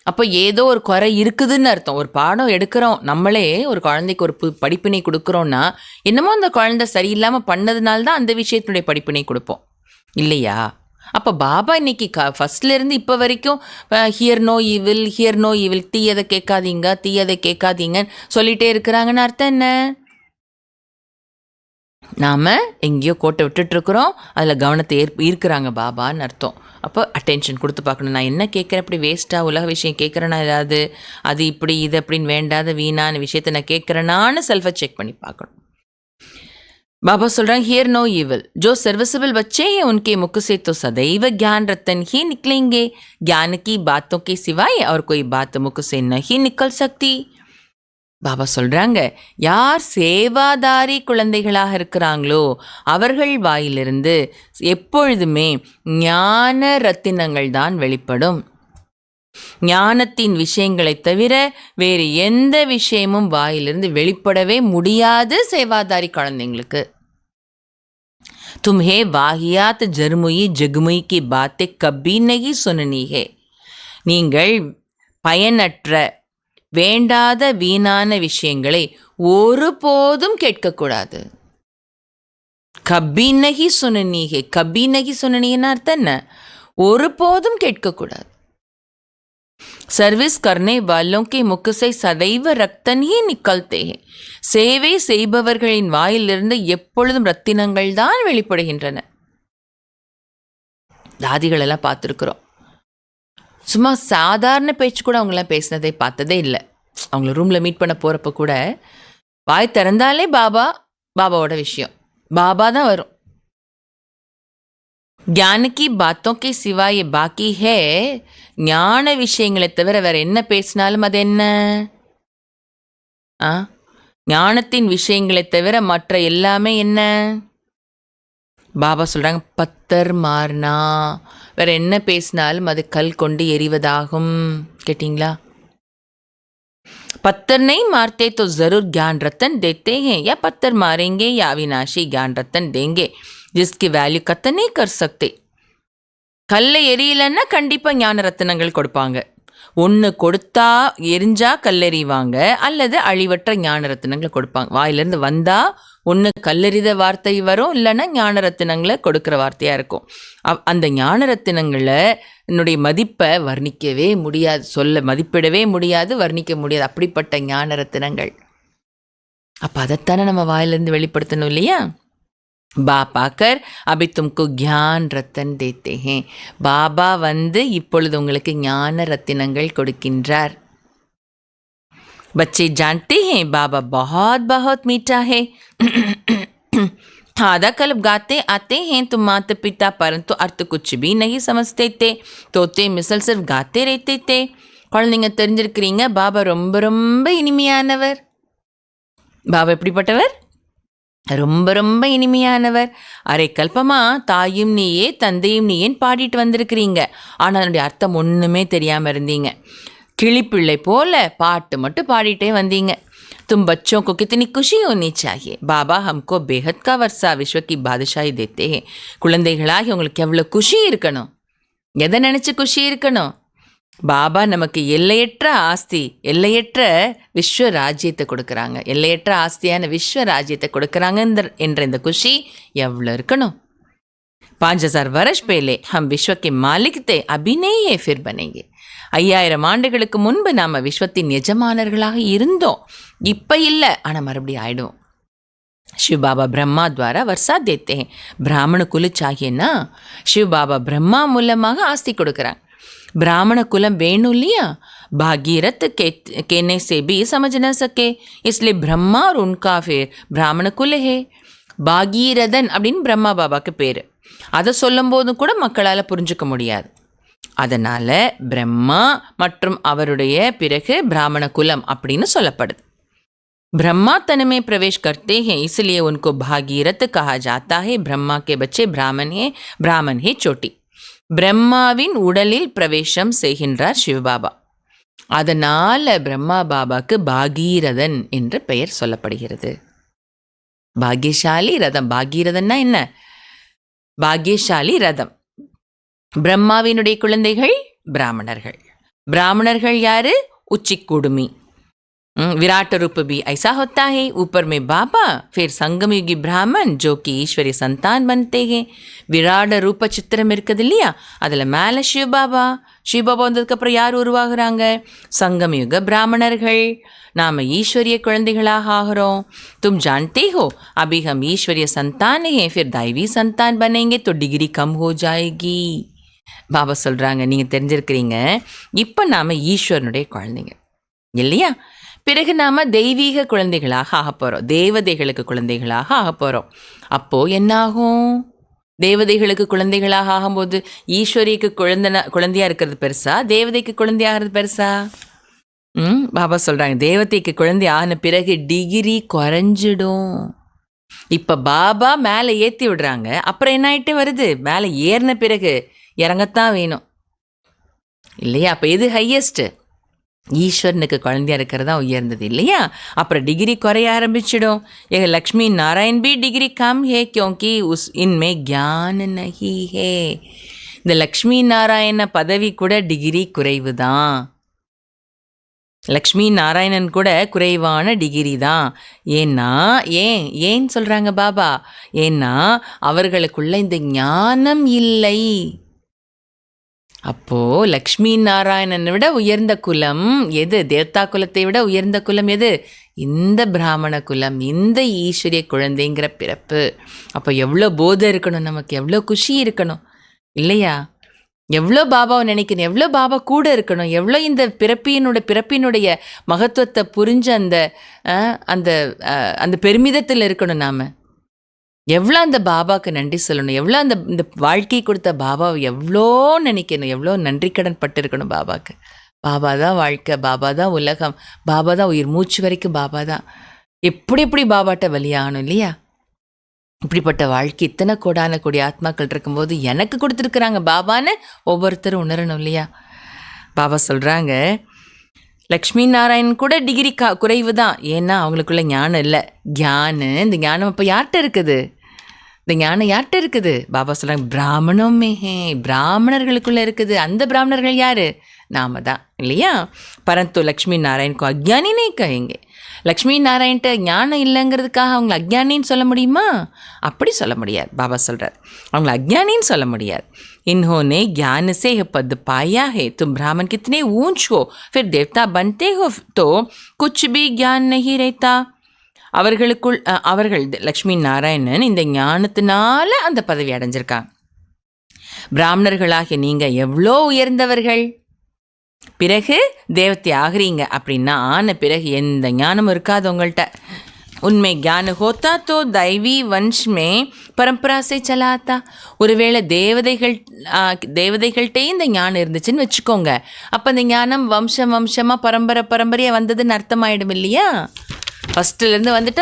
அப்போ ஏதோ ஒரு குறை இருக்குதுன்னு அர்த்தம். ஒரு பாடம் எடுக்கிறோம், நம்மளே ஒரு குழந்தைக்கு ஒரு படிப்பினை கொடுக்குறோன்னா, என்னமோ அந்த குழந்தை சரியில்லாமல் பண்ணதுனால தான் அந்த விஷயத்தினுடைய படிப்பினை கொடுப்போம் இல்லையா? அப்போ பாபா இன்னைக்கு ஃபஸ்ட்லேருந்து இப்போ வரைக்கும் ஹியர் நோ ஈவில், தீயதை கேட்காதீங்கன்னு சொல்லிகிட்டே இருக்கிறாங்கன்னு அர்த்தம் என்ன? நாம் எங்கேயோ கோட்டை விட்டுட்ருக்குறோம், அதில் கவனத்தை ஈர்க்கிறாங்க பாபான்னு அர்த்தம். அப்போ அட்டென்ஷன் கொடுத்து பார்க்கணும். நான் என்ன கேட்குறேன், இப்படி வேஸ்ட்டாக உலக விஷயம் கேட்குறேன்னா, ஏதாவது அது இப்படி இது அப்படின்னு வேண்டாத வீணான விஷயத்தை நான் கேட்குறேனான்னு செல்ஃபை செக் பண்ணி பார்க்கணும். बाबा बोल रहे हैं हियर नो ईविल. जो सर्विसेबल बच्चे हैं उनके मुख से तो सदैव ज्ञान रतन ही निकलेंगे. ज्ञान की बातों के सिवाय और कोई बात मुख से नहीं निकल सकती. பாபா சொல்கிறாங்க, யார் சேவாதாரி குழந்தைகளாக இருக்கிறாங்களோ அவர்கள் வாயிலிருந்து எப்பொழுதுமே ஞான ரத்தினங்கள் தான் வெளிப்படும். ஞானத்தின் விஷயங்களை தவிர வேறு எந்த விஷயமும் வாயிலிருந்து வெளிப்படவே முடியாது சேவாதாரி குழந்தைங்களுக்கு. तुम्हें वाहियात जरमुई जगमुई की बातें कभी नहीं सुननी है. நீங்கள் பயனற்ற வேண்டாத வீணான விஷயங்களை ஒருபோதும் கேட்கக்கூடாது. கபி நகி சுனனி ஹே. கபி நகி சுனனின்னு அர்த்தம் என்ன? ஒருபோதும் கேட்கக்கூடாது. सर्विस करने वालों के मुख से सदैव रत्न ही निकलते हैं. சேவை செய்பவர்களின் வாயிலிருந்து எப்பொழுதும் ரத்தினங்கள் தான் வெளிப்படுகின்றன. தாதிகளெல்லாம் பார்த்துருக்குறோம், சும்மா சாதாரண பேச்சு கூட அவங்களாம் பேசினதை பார்த்ததே இல்லை. அவங்கள ரூமில் மீட் பண்ண போகிறப்ப கூட வாய் திறந்தாலே பாபாவோட விஷயம், பாபா தான் வரும். ज्ञान की बातों के सिवाय बाकी है. ஞான விஷயங்களை தவிர வேற என்ன பேசினாலும் அது என்ன? ஞானத்தின் விஷயங்களை தவிர மற்ற எல்லாமே என்ன? பாபா சொல்கிறாங்க, பத்தர் மார்னா. வேற என்ன பேசினாலும் அது கல் கொண்டு எரிவதாகும். கேட்டிங்களா? पत्थर नहीं मारते तो जरूर ज्ञान रतन देते हैं, या पत्थर मारेंगे या अविनाशी ज्ञान रतन देंगे जिसकी वैल्यू कतन नहीं कर सकते. கல்லை எரியலைன்னா கண்டிப்பாக ஞான ரத்தினங்கள் கொடுப்பாங்க. ஒன்று கொடுத்தா எரிஞ்சா கல்லெறிவாங்க, அல்லது அழிவற்ற ஞான ரத்தினங்களை கொடுப்பாங்க. வாயிலேருந்து வந்தால் ஒன்று கல்லெறித வார்த்தை வரும், இல்லைன்னா ஞான ரத்தினங்களை கொடுக்குற வார்த்தையாக இருக்கும். அந்த ஞான ரத்தினங்களை என்னுடைய மதிப்பை வர்ணிக்கவே முடியாது, மதிப்பிடவே முடியாது, வர்ணிக்க முடியாது. அப்படிப்பட்ட ஞான ரத்தினங்கள். அப்போ அதைத்தானே நம்ம வாயிலேருந்து வெளிப்படுத்தணும் இல்லையா? बाप आकर अभी तुमको ज्ञान रतन देते हैं. பாபா வந்து இப்பொழுது உங்களுக்கு ஞான ரத்தினங்கள் கொடுக்கின்றார். बच्चे जानते हैं बाबा बहुत बहुत मीठा है. आधा कल्प गाते आते हैं तुम माता पिता, परंतु अर्थ कुछ भी नहीं समझते थे. तोते मिसल सिर्फ गाते रहते थे. குழந்தைங்க தெரிஞ்சிருக்கிறீங்க, பாபா ரொம்ப ரொம்ப இனிமையானவர். பாபா எப்படிப்பட்டவர்? ரொம்ப ரொம்ப இனிமையானவர். அரை கல்பமாக தாயும் நீயே தந்தையும் நீயேன்னு பாடிட்டு வந்திருக்கிறீங்க, ஆனால் அதனுடைய அர்த்தம் ஒன்றுமே தெரியாமல் இருந்தீங்க. கிளிப்பிள்ளை போல பாட்டு மட்டும் பாடிட்டே வந்தீங்க. तुम बच्चों को कितनी खुशी होनी चाहिए. बाबा हमको बेहद का वर्षा विश्व की बादशाही देते हैं. குழந்தைகளாகி உங்களுக்கு எவ்வளோ குஷி இருக்கணும், எதை நினச்சி குஷி இருக்கணும்? பாபா நமக்கு எல்லையற்ற ஆஸ்தி, எல்லையற்ற விஸ்வ ராஜ்யத்தை கொடுக்குறாங்க. எல்லையற்ற ஆஸ்தியான விஸ்வ ராஜ்யத்தை கொடுக்குறாங்க என்ற இந்த குஷி எவ்வளோ இருக்கணும்? 5000 वर्ष पहले हम विश्व के मालिक थे, अभी नहीं है फिर बनेंगे. 5000 ஆண்டுகளுக்கு முன்பு நாம் விஸ்வத்தின் எஜமானர்களாக இருந்தோம். இப்போ இல்லை, ஆனால் மறுபடியும் ஆயிடுவோம். शिव बाबा ब्रह्मा द्वारा वर्षा देते हैं. ब्राह्मण कुल चाहिए ना, शिव बाबा ब्रह्मा मूलமாக ஆஸ்தி கொடுக்குறாங்க. ब्राह्मण कुलम वेणु लिया, भागीरथ कहने से भी समझ न सके, इसलिए ब्रह्मा और उनका फिर ब्राह्मण कुल है. பாகீரதன் அப்படின்னு பிரம்மா பாபாவுக்கு பேர். அதை சொல்லும் போதும் கூட மக்களால் புரிஞ்சுக்க முடியாது. அதனால் பிரம்மா மற்றும் அவருடைய பிறகு பிராமண குலம் அப்படின்னு சொல்லப்படுது. ब्रह्मा तन में प्रवेश करते हैं, इसलिए उनको भागीरथ कहा जाता है. ब्रह्मा के बच्चे ब्राह्मण है चोटी. பிரம்மாவின் உடலில் பிரவேசம் செய்கின்றார் சிவபாபா. அதனால் பிரம்மா பாபாக்கு பாகீரதன் என்று பெயர் சொல்லப்படுகிறது. பாக்யசாலி ரதம். பாகீரதன்னா என்ன? பாக்யசாலி ரதம். பிரம்மாவினுடைய குழந்தைகள் பிராமணர்கள். பிராமணர்கள் யாரு? உச்சிக்குடுமி. विराट रूप भी ऐसा होता है, ऊपर में बाबा, फिर संगम युगी ब्राह्मण जो कि ईश्वरीय संतान बनते हैं. விராட ரூப சித்திரம் இருக்குது இல்லையா, அதில் மேலே சிவபாபா வந்ததுக்கப்புறம் யார் உருவாகிறாங்க? சங்கமயுக பிராமணர்கள். நாம் ஈஸ்வரிய குழந்தைகளாக ஆகிறோம். तुम जानते हो अभी हम ईश्वरीय संतान हैं, फिर दैवी संतान बनेंगे तो डिग्री कम हो जाएगी. பாபா சொல்கிறாங்க, நீங்கள் தெரிஞ்சிருக்கிறீங்க, இப்போ நாம் ஈஸ்வரனுடைய குழந்தைங்க இல்லையா, பிறகு நாம் தெய்வீக குழந்தைகளாக ஆக போகிறோம், தேவதைகளுக்கு குழந்தைகளாக ஆக போகிறோம். அப்போது என்னாகும்? தேவதைகளுக்கு குழந்தைகளாக ஆகும்போது ஈஸ்வரிக்கு குழந்தையாக இருக்கிறது பெருசா, தேவதைக்கு குழந்தையாகிறது பெருசா? பாபா சொல்கிறாங்க, தேவதைக்கு குழந்தை ஆன பிறகு டிகிரி குறைஞ்சிடும். இப்போ பாபா மேலே ஏற்றி விடுறாங்க, அப்புறம் என்ன ஆகிட்டே வருது? மேலே ஏறின பிறகு இறங்கத்தான் வேணும் இல்லையா? அப்போ எது ஹையஸ்ட்டு? ஈஸ்வரனுக்கு குழந்தையா இருக்கிறதா உயர்ந்தது இல்லையா? அப்புறம் டிகிரி குறைய ஆரம்பிச்சிடும். எங்க லக்ஷ்மி நாராயண் பி டிகிரி கம் ஹே क्योंकि उस इनमें ज्ञान नहीं है. இந்த லக்ஷ்மி நாராயண பதவி கூட டிகிரி குறைவு தான். லக்ஷ்மி நாராயணன் கூட குறைவான டிகிரி தான். ஏன் சொல்கிறாங்க பாபா? ஏன்னா அவர்களுக்குள்ள இந்த ஞானம் இல்லை. அப்போது லக்ஷ்மி நாராயணனை விட உயர்ந்த குலம் எது? தேவதா குலத்தை விட உயர்ந்த குலம் எது? இந்த பிராமண குலம், இந்த ஈஸ்வரிய குழந்தைங்கிற பிறப்பு. அப்போ எவ்வளோ போதை இருக்கணும், நமக்கு எவ்வளோ குஷி இருக்கணும் இல்லையா? எவ்வளோ பாபாவை நினைக்கணும், எவ்வளோ பாபா கூட இருக்கணும், எவ்வளோ இந்த பிறப்பினுடைய மகத்துவத்தை புரிஞ்ச அந்த பெருமிதத்தில் இருக்கணும். நாம் எவ்வளோ அந்த பாபாவுக்கு நன்றி சொல்லணும், எவ்வளோ இந்த வாழ்க்கை கொடுத்த பாபாவை எவ்வளோ நினைக்கணும், எவ்வளோ நன்றி கடன் பட்டிருக்கணும் பாபாவுக்கு. பாபா தான் வாழ்க்கை, பாபா தான் உலகம், பாபா தான் உயிர் மூச்சு வரைக்கும் பாபா தான். எப்படி பாபாட்ட வழியாகணும் இல்லையா? இப்படிப்பட்ட வாழ்க்கை இத்தனை கோடான கூடிய ஆத்மாக்கள் இருக்கும்போது எனக்கு கொடுத்துருக்குறாங்க பாபான்னு ஒவ்வொருத்தரும் உணரணும் இல்லையா? பாபா சொல்கிறாங்க, லக்ஷ்மி நாராயணன் கூட டிகிரி குறைவு தான். ஏன்னா அவங்களுக்குள்ள ஞானம் இல்லை. இந்த ஞானம் இப்போ யார்கிட்ட இருக்குது? இந்த ஞானம் யார்கிட்ட இருக்குது? பாபா சொல்கிறாங்க, பிராமணர்களுக்குள்ளே இருக்குது. அந்த பிராமணர்கள் யார்? நாம தான் இல்லையா? பரந்து லக்ஷ்மி நாராயண் கோ அக்ஞானினே கहेंगे. லக்ஷ்மி நாராயண்கிட்ட ஞானம் இல்லைங்கிறதுக்காக அவங்கள அக்ஞானின்னு சொல்ல முடியுமா? அப்படி சொல்ல முடியாது. பாபா சொல்கிறார், அவங்கள அக்ஞானின்னு சொல்ல முடியாது. इन्होंने ज्ञान से यह पद पाया है. तुम ब्राह्मण कितने ऊंच हो, फिर देवता बनते हो तो कुछ भी ज्ञान नहीं रहता. அவர்கள் லக்ஷ்மி நாராயணன் இந்த ஞானத்தினால அந்த பதவி அடைஞ்சிருக்காங்க. பிராமணர்களாகிய நீங்கள் எவ்வளோ உயர்ந்தவர்கள், பிறகு தேவத்தை ஆகிறீங்க அப்படின்னா ஆன பிறகு எந்த ஞானமும் இருக்காது உங்கள்கிட்ட. உண்மை ஞான ஹோத்தா தோ தைவி வன்ஷ்மே பரம்பராசை சலாத்தா. ஒருவேளை தேவதைகள்கிட்டே இந்த ஞானம் இருந்துச்சுன்னு வச்சுக்கோங்க, அப்போ அந்த ஞானம் வம்சமாக பரம்பரையாக வந்ததுன்னு அர்த்தமாயிடும் இல்லையா? ஃபஸ்ட்டுலேருந்து வந்துட்டு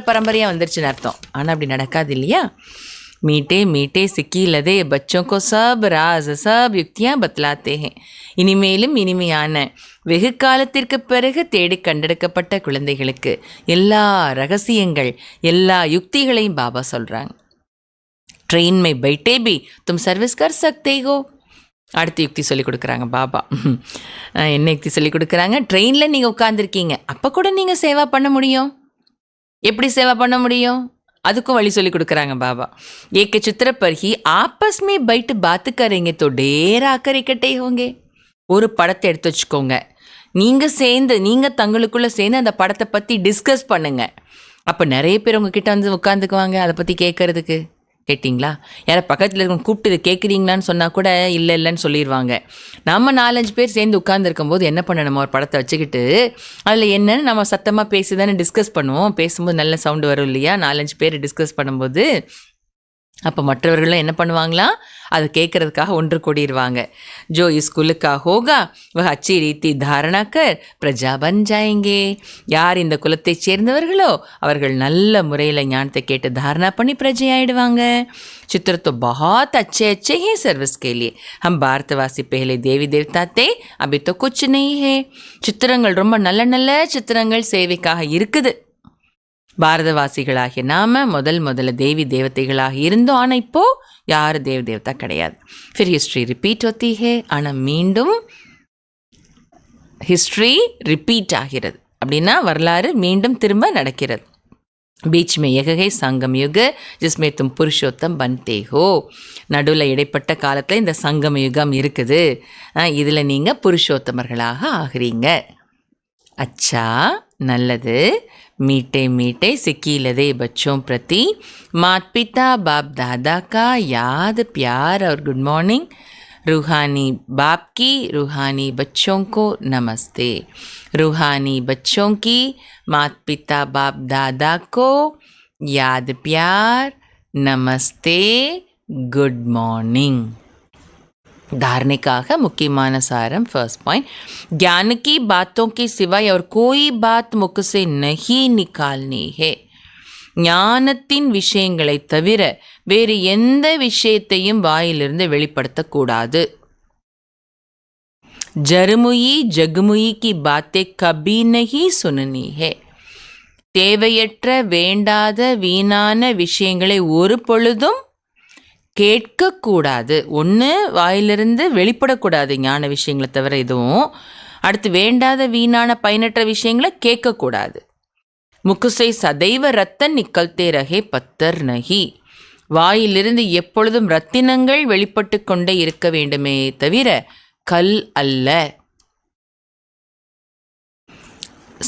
பரம்பரையாக வந்துருச்சுன்னு அர்த்தம். ஆனால் அப்படி நடக்காது இல்லையா? मीठे मीठे सिक्की लदे बच्चों को सब राज सब युक्तियाँ बतलाते हैं. இனிமேலும் இனிமையான வெகு காலத்திற்கு பிறகு தேடி கண்டெடுக்கப்பட்ட குழந்தைகளுக்கு எல்லா ரகசியங்கள் எல்லா யுக்திகளையும் பாபா சொல்கிறாங்க. ட்ரெயின் மே பைட்டே பி தும் சர்வீஸ் கர் சக்தே ஹோ. அடுத்த யுக்தி சொல்லிக் கொடுக்குறாங்க பாபா. என்ன யுக்தி சொல்லிக் கொடுக்குறாங்க? ட்ரெயினில் நீங்கள் உட்காந்துருக்கீங்க, அப்போ கூட நீங்கள் சேவா பண்ண முடியும். எப்படி சேவா பண்ண முடியும்? அதுக்கும் வழி சொல்லி கொடுக்குறாங்க பாபா. एक चित्र पर ही आपस में बैठ बात करेंगे तो ढेर आकर इकट्ठे होंगे. ஒரு படத்தை எடுத்து வச்சுக்கோங்க. நீங்கள் தங்களுக்குள்ளே சேர்ந்து அந்த படத்தை பற்றி டிஸ்கஸ் பண்ணுங்கள். அப்போ நிறைய பேர் உங்ககிட்ட வந்து உட்காந்துக்குவாங்க அதை பற்றி கேட்குறதுக்கு. கேட்டிங்களா? யாரை பக்கத்தில் இருக்க கூப்பிட்டு இதை கேட்குறீங்களான்னு சொன்னால் கூட இல்லைன்னு சொல்லிடுவாங்க. நம்ம 4-5 பேர் சேர்ந்து உட்காந்துருக்கும் போது என்ன பண்ணணுமோ ஒரு படத்தை வச்சுக்கிட்டு அதில் என்னன்னு நம்ம சத்தமாக பேசி தானே டிஸ்கஸ் பண்ணுவோம். பேசும்போது நல்ல சவுண்டு வரும் இல்லையா? 4-5 பேர் டிஸ்கஸ் பண்ணும்போது. அப்போ மற்றவர்களும் என்ன பண்ணுவாங்களாம், அதை கேட்குறதுக்காக ஒன்று கூடிடுவாங்க. ஜோ ஸ்கூலுக்கா ஹோகா வஹ் அச்சி ரீதி தாரணா கர் பிரஜா பன் ஜாயேங்கே. யார் இந்த குலத்தை சேர்ந்தவர்களோ அவர்கள் நல்ல முறையில் ஞானத்தை கேட்டு தாரணா பண்ணி பிரஜை ஆயிடுவாங்க. चित्र तो बहुत अच्छे हैं सर्विस के लिए. हम भारतवासी पहले देवी देवता थे, अभी तो कुछ नहीं है. சித்திரங்கள் ரொம்ப நல்ல சித்திரங்கள் சேவைக்காக இருக்குது. பாரதவாசிகளாகிய நாம முதல்ல தேவி தேவதைகளாக இருந்தோம். ஆனால் இப்போது யார் தேவி தேவதா கிடையாது. ஃபிர் ஹிஸ்ட்ரி ரிப்பீட் होती है. ஆனால் மீண்டும் ஹிஸ்ட்ரி ரிப்பீட் ஆகிறது. அப்படின்னா வரலாறு மீண்டும் திரும்ப நடக்கிறது. बीच में यह है संगम युग जिसमें तुम पुरुषोत्तम बनते हो. நடுவில் இடைப்பட்ட காலத்தில் இந்த சங்கம யுகம் இருக்குது. இதில் நீங்கள் புருஷோத்தமர்களாக ஆகிறீங்க. अच्छा நல்லது. मीठे मीठे सिकीलदे बच्चों प्रति माता पिता बाप दादा का याद प्यार और गुड मॉर्निंग. रूहानी बाप की रूहानी बच्चों को नमस्ते. रूहानी बच्चों की माता पिता बाप दादा को याद प्यार नमस्ते गुड मॉर्निंग. धारणिकाக முக்கியமான சாரம். फर्स्ट पॉइंट, ज्ञान की बातों के सिवाय और कोई बात मुख से नहीं निकालनी है. ஞானத்தின் விஷயங்களை தவிர வேறு எந்த விஷயத்தையும் வாயிலிருந்து வெளிப்படுத்தக்கூடாது. ஜருமுயி ஜகுமுயி கி பாத்தே கபி நஹி சுனனி ஹே. தேவையற்ற வேண்டாத வீணான விஷயங்களை ஒரு பொழுதும் கேட்கக்கூடாது. ஒன்று வாயிலிருந்து வெளிப்படக்கூடாது ஞான விஷயங்களை தவிர எதுவும். அடுத்து வேண்டாத வீணான பயனற்ற விஷயங்களை கேட்கக்கூடாது. முக்குசை சதைவ ரத்தன் நிக்கல்தே ரகே பத்தர் நகி. வாயிலிருந்து எப்பொழுதும் ரத்தினங்கள் வெளிப்பட்டு கொண்டே இருக்க வேண்டுமே தவிர கல் அல்ல.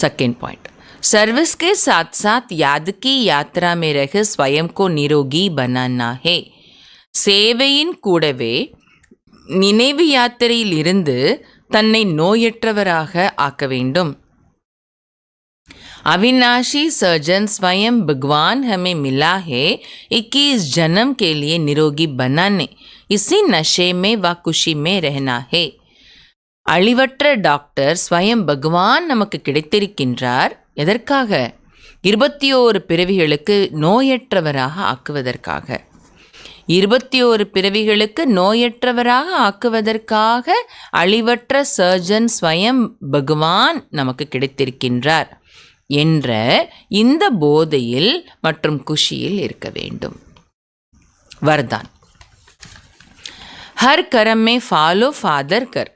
सेकेंड पॉइंट, सर्विस के साथ साथ याद की यात्रा में रह स्वयं को निरोगी बनाना है. சேவையின் கூடவே நினைவு யாத்திரையில் இருந்து தன்னை நோயற்றவராக ஆக்க வேண்டும். अविनाशी सर्जन स्वयं भगवान हमें मिला है 21 जन्म के लिए निरोगी बनाने. इसी नशे में व खुशी में रहना है. அழிவற்ற டாக்டர் ஸ்வயம் பகவான் நமக்கு கிடைத்திருக்கின்றார். எதற்காக? 21 பிறவிகளுக்கு நோயற்றவராக ஆக்குவதற்காக. 21 பிறவிகளுக்கு நோயற்றவராக ஆக்குவதற்காக அழிவற்ற சர்ஜன் ஸ்வயம் பகவான் நமக்கு கிடைத்திருக்கின்றார் என்ற இந்த போதையில் மற்றும் குஷியில் இருக்க வேண்டும். वरदान, हर कर्म में फॉलो फादर कर,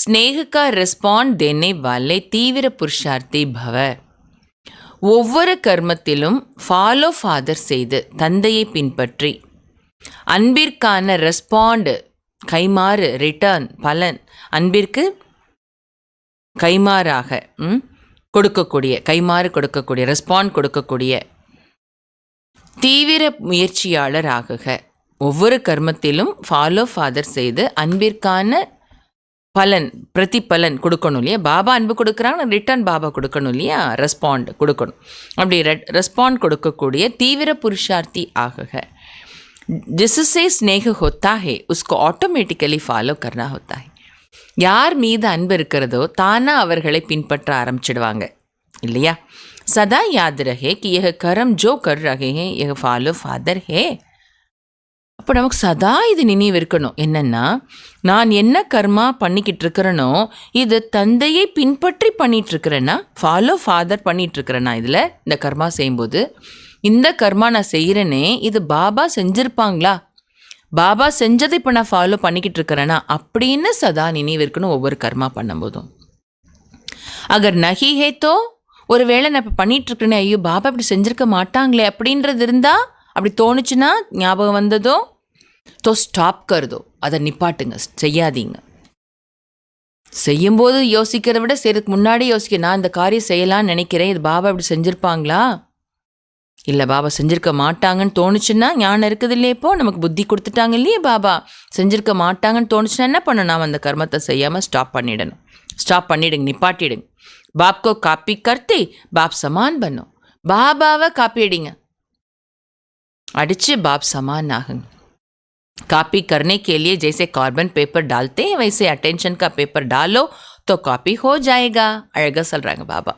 स्नेह का रिस्पॉन्ड देने वाले तीव्र पुरुषार्थी भव. ஒவ்வொரு கர்மத்திலும் ஃபாலோ ஃபாதர் செய்து தந்தையை பின்பற்றி அன்பிற்கான ரெஸ்பாண்டு கைமாறு ரிட்டர்ன் பலன் அன்பிற்கு கைமாறாக கொடுக்கக்கூடிய கைமாறு கொடுக்கக்கூடிய ரெஸ்பாண்ட் கொடுக்கக்கூடிய தீவிர முயற்சியாளர் ஆகுக. ஒவ்வொரு கர்மத்திலும் ஃபாலோ ஃபாதர் செய்து அன்பிற்கான பலன் பிரதிபலன் கொடுக்கணும் இல்லையா? பாபா அன்பு கொடுக்குறாங்க, ரிட்டர்ன் பாபா கொடுக்கணும் இல்லையா? ரெஸ்பாண்ட் கொடுக்கணும். அப்படி ரெஸ்பாண்ட் கொடுக்கக்கூடிய தீவிர புருஷார்த்தி ஆகுக. जिससे स्नेह होता है उसको ऑटोमेटिकली फॉलो करना होता है. யார் மீது அன்பு இருக்கிறதோ தானாக அவர்களை பின்பற்ற ஆரம்பிச்சிடுவாங்க இல்லையா? सदा याद रहे कि यह कर्म जो कर रहे हैं यह फॉलो फादर है. அப்போ நமக்கு சதா இது நினைவு இருக்கணும். என்னென்னா, நான் என்ன கர்மா பண்ணிக்கிட்டு இருக்கிறேனோ இது தந்தையை பின்பற்றி பண்ணிகிட்ருக்கிறேன்னா, ஃபாலோ ஃபாதர் பண்ணிகிட்ருக்கிறேன்னா, இதில் இந்த கர்மா செய்யும்போது இந்த கர்மா நான் செய்கிறேனே இது பாபா செஞ்சுருப்பாங்களா, பாபா செஞ்சதை இப்போ நான் ஃபாலோ பண்ணிக்கிட்டு இருக்கிறேன்னா அப்படின்னு சதா நினைவு இருக்கணும் ஒவ்வொரு கர்மா பண்ணும்போதும். அகர் நஹி ஹேத்தோ, ஒரு வேளை நான் இப்போ பண்ணிகிட்ருக்கிறேனே, ஐயோ பாபா இப்படி செஞ்சுருக்க மாட்டாங்களே அப்படின்றது இருந்தால், அப்படி தோணுச்சுன்னா ஞாபகம் வந்ததோ தோ ஸ்டாப் கருதோ அதை நிப்பாட்டுங்க, செய்யாதீங்க. செய்யும்போது யோசிக்கிறத விட செய்யறதுக்கு முன்னாடி யோசிக்க, நான் இந்த காரியம் செய்யலாம்னு நினைக்கிறேன், இது பாபா இப்படி செஞ்சுருப்பாங்களா, இல்லை பாபா செஞ்சுருக்க மாட்டாங்கன்னு தோணுச்சுன்னா, ஞானம் இருக்குது இல்லையே, இப்போ நமக்கு புத்தி கொடுத்துட்டாங்க இல்லையே பாபா, செஞ்சுருக்க மாட்டாங்கன்னு தோணுச்சுன்னா என்ன பண்ணணும், நாம் அந்த கர்மத்தை செய்யாமல் ஸ்டாப் பண்ணிடணும். ஸ்டாப் பண்ணிடுங்க, நிப்பாட்டிடுங்க. பாப்கோ காப்பி கர்த்தி பாப் சமான் பண்ணும். பாபாவை காப்பி அடிங்க, அடிச்சு பாப் சமான் ஆகுங்க. कापी करने के लिए जैसे कार्बन पेपर डालते हैं वैसे अटेंशन का पेपर डालो तो कापी हो जाएगा. அழகாக சொல்கிறாங்க பாபா.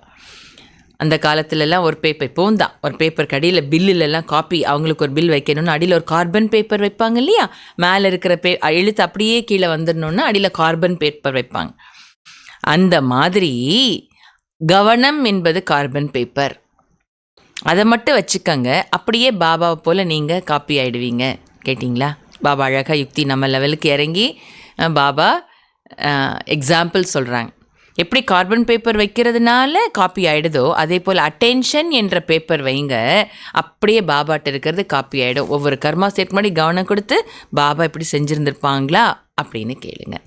அந்த காலத்துலலாம் ஒரு பேப்பர், இப்போவும் தான், ஒரு பேப்பருக்கு அடியில் பில்லுலலாம் காப்பி, அவங்களுக்கு ஒரு பில் வைக்கணும்னு அடியில் ஒரு கார்பன் பேப்பர் வைப்பாங்க இல்லையா, மேலே இருக்கிற எழுத்து அப்படியே கீழே வந்துடணுன்னா அடியில் கார்பன் பேப்பர் வைப்பாங்க. அந்த மாதிரி கவனம் என்பது கார்பன் பேப்பர், அதை மட்டும் வச்சுக்கோங்க. அப்படியே பாபாவை போல் நீங்கள் காப்பி ஆகிடுவீங்க. கேட்டிங்களா? பாபா அழகாக யுக்தி நம்ம லெவலுக்கு இறங்கி பாபா எக்ஸாம்பிள் சொல்கிறாங்க. எப்படி கார்பன் பேப்பர் வைக்கிறதுனால காப்பி ஆகிடுதோ, அதே போல் அட்டென்ஷன் என்ற பேப்பர் வைங்க, அப்படியே பாபாட்ட இருக்கிறது காப்பி ஆகிடும். ஒவ்வொரு கர்மா சேர்க்கு முன்னாடி கவனம் கொடுத்து பாபா இப்படி செஞ்சுருந்துருப்பாங்களா அப்படின்னு கேளுங்க.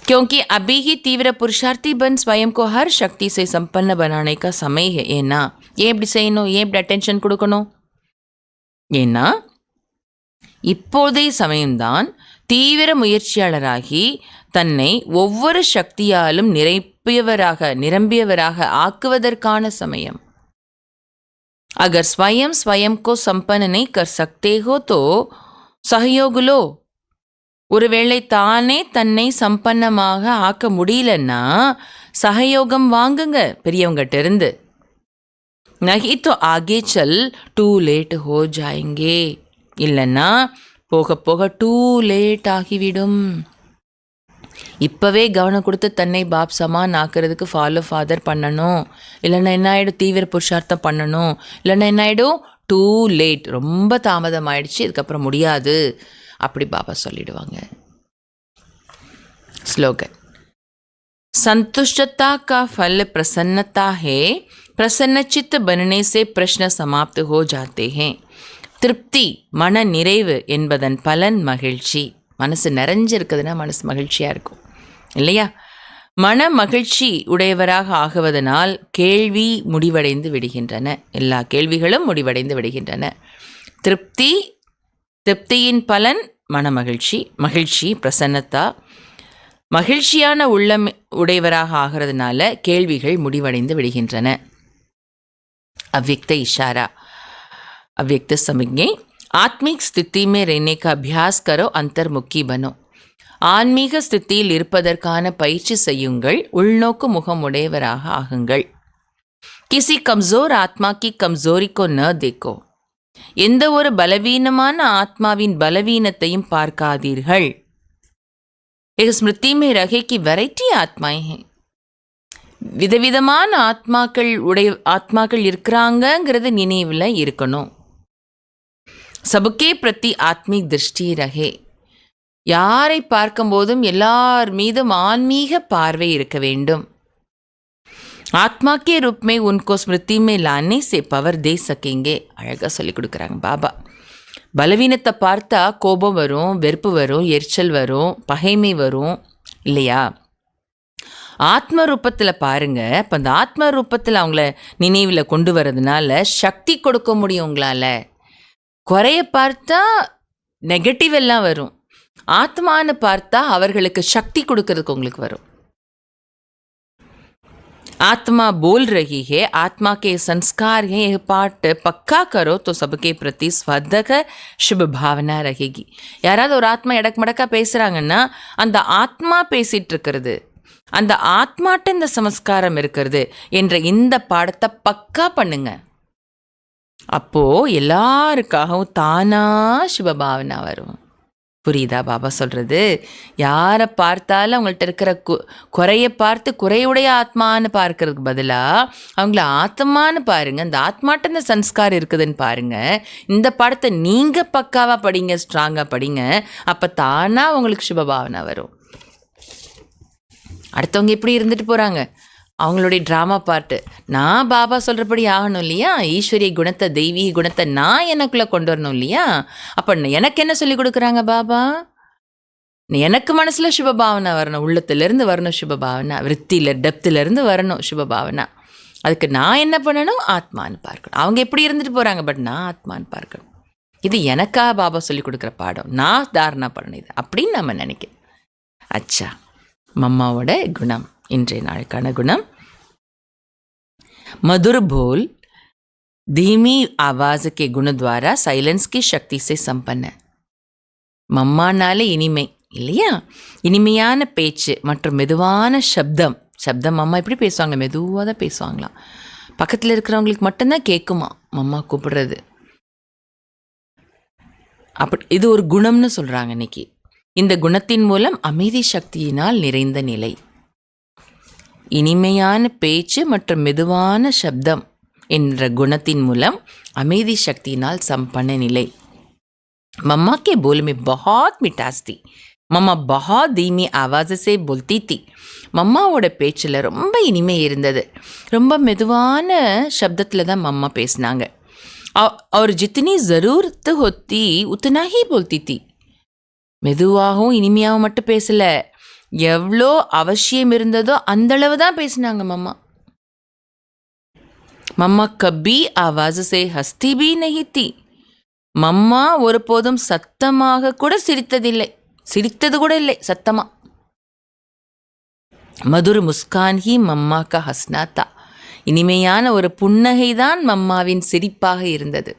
क्योंकि अभी ही तीव्र पुरुषार्थी बन स्वयं को हर शक्ति से संपन्न बनाने का समय है. ஏன்னா ஏன் இப்படி செய்யணும், ஏன் இப்படி அட்டென்ஷன் கொடுக்கணும், ஏன்னா இப்போதைய சமயம்தான் தீவிர முயற்சியாளராகி தன்னை ஒவ்வொரு சக்தியாலும் நிரம்பியவராக ஆக்குவதற்கான சமயம். अगर स्वयं को संपन्न नहीं कर सकते हो तो सहयोग लो. ஒருவேளை தானே தன்னை சம்பன்னமாக ஆக்க முடியலன்னா சகயோகம் வாங்குங்க பெரியவங்ககிட்ட இருந்து. नहीं तो आगे चल टू लेट हो जाएंगे. இல்லைன்னா போக போக டூ லேட் ஆகிவிடும். இப்போவே கவனம் கொடுத்து தன்னை பாப் சமான் ஆக்கிறதுக்கு ஃபாலோ ஃபாதர் பண்ணணும். இல்லைன்னா என்ன ஆகிடும், தீவிர புருஷார்த்தம் பண்ணணும். இல்லைன்னா என்ன ஆகிடும், டூ லேட், ரொம்ப தாமதம் ஆயிடுச்சு, இதுக்கப்புறம் முடியாது அப்படி பாபா சொல்லிடுவாங்க. ஸ்லோகன். संतुष्टता का फल प्रसन्नता है. प्रसन्नचित्त बनने से प्रश्न समाप्त हो जाते हैं. திருப்தி மன நிறைவு என்பதன் பலன் மகிழ்ச்சி. மனசு நிறைஞ்சிருக்குதுன்னா மனசு மகிழ்ச்சியாக இருக்கும் இல்லையா? மன மகிழ்ச்சி உடையவராக ஆகுவதனால் கேள்வி முடிவடைந்து விடுகின்றன. எல்லா கேள்விகளும் முடிவடைந்து விடுகின்றன. திருப்தியின் பலன் மன மகிழ்ச்சி. மகிழ்ச்சி பிரசன்னத்தா. மகிழ்ச்சியான உள்ளம் உடையவராக ஆகிறதுனால கேள்விகள் முடிவடைந்து விடுகின்றன. அவ்யக்த இஷாரா, अव्यक्त समिज्ञे. आत्मिक स्थिति में रहने का अभ्यास करो, अंतर्मुखी बनो. ஆன்மீக ஸ்திதியில் இருப்பதற்கான பயிற்சி செய்யுங்கள், உள்நோக்கு முகமுடையவராக ஆகுங்கள். கிசி கம்சோர் ஆத்மா கி கம்சோரி கோ ந தேக்கோ. எந்த ஒரு பலவீனமான ஆத்மாவின் பலவீனத்தையும் பார்க்காதீர்கள். एक स्मृति में रहे कि वैरायटी आत्माएं हैं. விதவிதமான ஆத்மாக்கள் இருக்கிறாங்கங்கிறது நினைவில் இருக்கணும். சபுக்கே பிரதி ஆத்மீக் திருஷ்டி ரஹே. யாரை பார்க்கும்போதும் எல்லார் மீதும் ஆன்மீக பார்வை இருக்க வேண்டும். ஆத்மா கே ரூப் மே உன்கோ ஸ்மிருதி மே லானே சே பவர் தே சகேங்கே. அழகாக சொல்லி கொடுக்குறாங்க பாபா. பலவீனத்தை பார்த்தா கோபம் வரும், வெறுப்பு வரும், எரிச்சல் வரும், பகைமை வரும் இல்லையா? ஆத்ம ரூபத்தில் பாருங்க. இப்போ அந்த ஆத்ம ரூபத்தில் அவங்கள நினைவில் கொண்டு வரதுனால சக்தி கொடுக்க முடியும் உங்களால். குறைய பார்த்தா நெகட்டிவ் எல்லாம் வரும், ஆத்மான்னு பார்த்தா அவர்களுக்கு சக்தி கொடுக்கறதுக்கு உங்களுக்கு வரும். आत्मा बोल रही है, आत्मा के संस्कार हैं, यह पाठ पक्का करो तो सबके प्रति स्वदक शुभ भावना रहेगी. யாராவது ஒரு ஆத்மா எடக்கு மடக்கா பேசுகிறாங்கன்னா அந்த ஆத்மா பேசிகிட்டு இருக்கிறது, அந்த ஆத்மாட்ட இந்த சமஸ்காரம் இருக்கிறது என்ற இந்த பாடத்தை பக்கா பண்ணுங்க. அப்போது எல்லாருக்காகவும் தானா சுபபாவனா வரும். புரியுதா பாபா சொல்கிறது? யாரை பார்த்தாலும் அவங்கள்ட்ட இருக்கிற குறைய பார்த்து குறையுடைய ஆத்மான்னு பார்க்கறதுக்கு பதிலாக அவங்கள ஆத்மான்னு பாருங்கள், அந்த ஆத்மாட்ட இந்த சன்ஸ்கார் இருக்குதுன்னு பாருங்கள். இந்த பாடத்தை நீங்கள் பக்காவாக படிங்க, ஸ்ட்ராங்காக படிங்க. அப்போ தானாக உங்களுக்கு சுபபாவனா வரும். அடுத்தவங்க எப்படி இருந்துட்டு போகிறாங்க, அவங்களுடைய ட்ராமா பார்ட்டு. நான் பாபா சொல்கிறபடி ஆகணும் இல்லையா? ஈஸ்வரிய குணத்தை, தெய்வீக குணத்தை நான் எனக்குள்ளே கொண்டு வரணும் இல்லையா? அப்போ எனக்கு என்ன சொல்லி கொடுக்குறாங்க பாபா? எனக்கு மனசில் சுபபாவனை வரணும், உள்ளத்திலேருந்து வரணும் சுபபாவனா, விற்த்தியில் டெப்த்திலேருந்து வரணும் சுபபாவனா. அதுக்கு நான் என்ன பண்ணணும்? ஆத்மான்னு பார்க்கணும். அவங்க எப்படி இருந்துட்டு போகிறாங்க, பட் நான் ஆத்மான்னு பார்க்கணும். இது எனக்கா பாபா சொல்லி கொடுக்குற பாடம், நான் தாரணா பண்ணணும் இது அப்படின்னு நம்ம நினைக்கிறேன். அச்சா, மம்மாவோட குணம், இன்றைய நாளுக்கான குணம். मधुर बोल धीमी आवाज के गुण द्वारा साइलेंस की शक्ति से संपन्न है. மம்மானாலே இனிமை இல்லையா? இனிமையான பேச்சு மற்றும் மெதுவான சப்தம் மம்மா எப்படி பேசுவாங்க? மெதுவாக தான் பேசுவாங்களாம். பக்கத்தில் இருக்கிறவங்களுக்கு மட்டும்தான் கேட்குமா மம்மா கூப்பிடுறது. அப்படி இது ஒரு குணம்னு சொல்கிறாங்க இன்னைக்கு. இந்த குணத்தின் மூலம் அமைதி சக்தியினால் நிறைந்த நிலை. இனிமையான பேச்சு மற்றும் மெதுவான சப்தம் என்ற குணத்தின் மூலம் அமைதி சக்தியினால் संपन्न நிலை. मम्मा के बोल में बहुत मिठास थी. मम्मा बहुत धीमी आवाज़ से बोलती थी. மம்மாவோட பேச்சில் ரொம்ப இனிமை இருந்தது. ரொம்ப மெதுவான சப்தத்தில் தான் மம்மா பேசினாங்க. और जितनी ज़रूरत होती उतना ही बोलती थी. மெதுவாகவும் இனிமையாகவும் மட்டும் பேசலை, எவ்வளோ அவசியம் இருந்ததோ அந்தளவு தான் பேசினாங்க மம்மா. மம்மா கபி ஆவாஸ் சே ஹஸ்தி பி நஹி தி. மம்மா ஒருபோதும் சத்தமாக கூட சிரித்தது கூட இல்லை சத்தமா. மதுர் முஸ்கான் ஹி மம்மா கா ஹஸ்னா தா. இனிமையான ஒரு புன்னகை தான் மம்மாவின் சிரிப்பாக இருந்தது.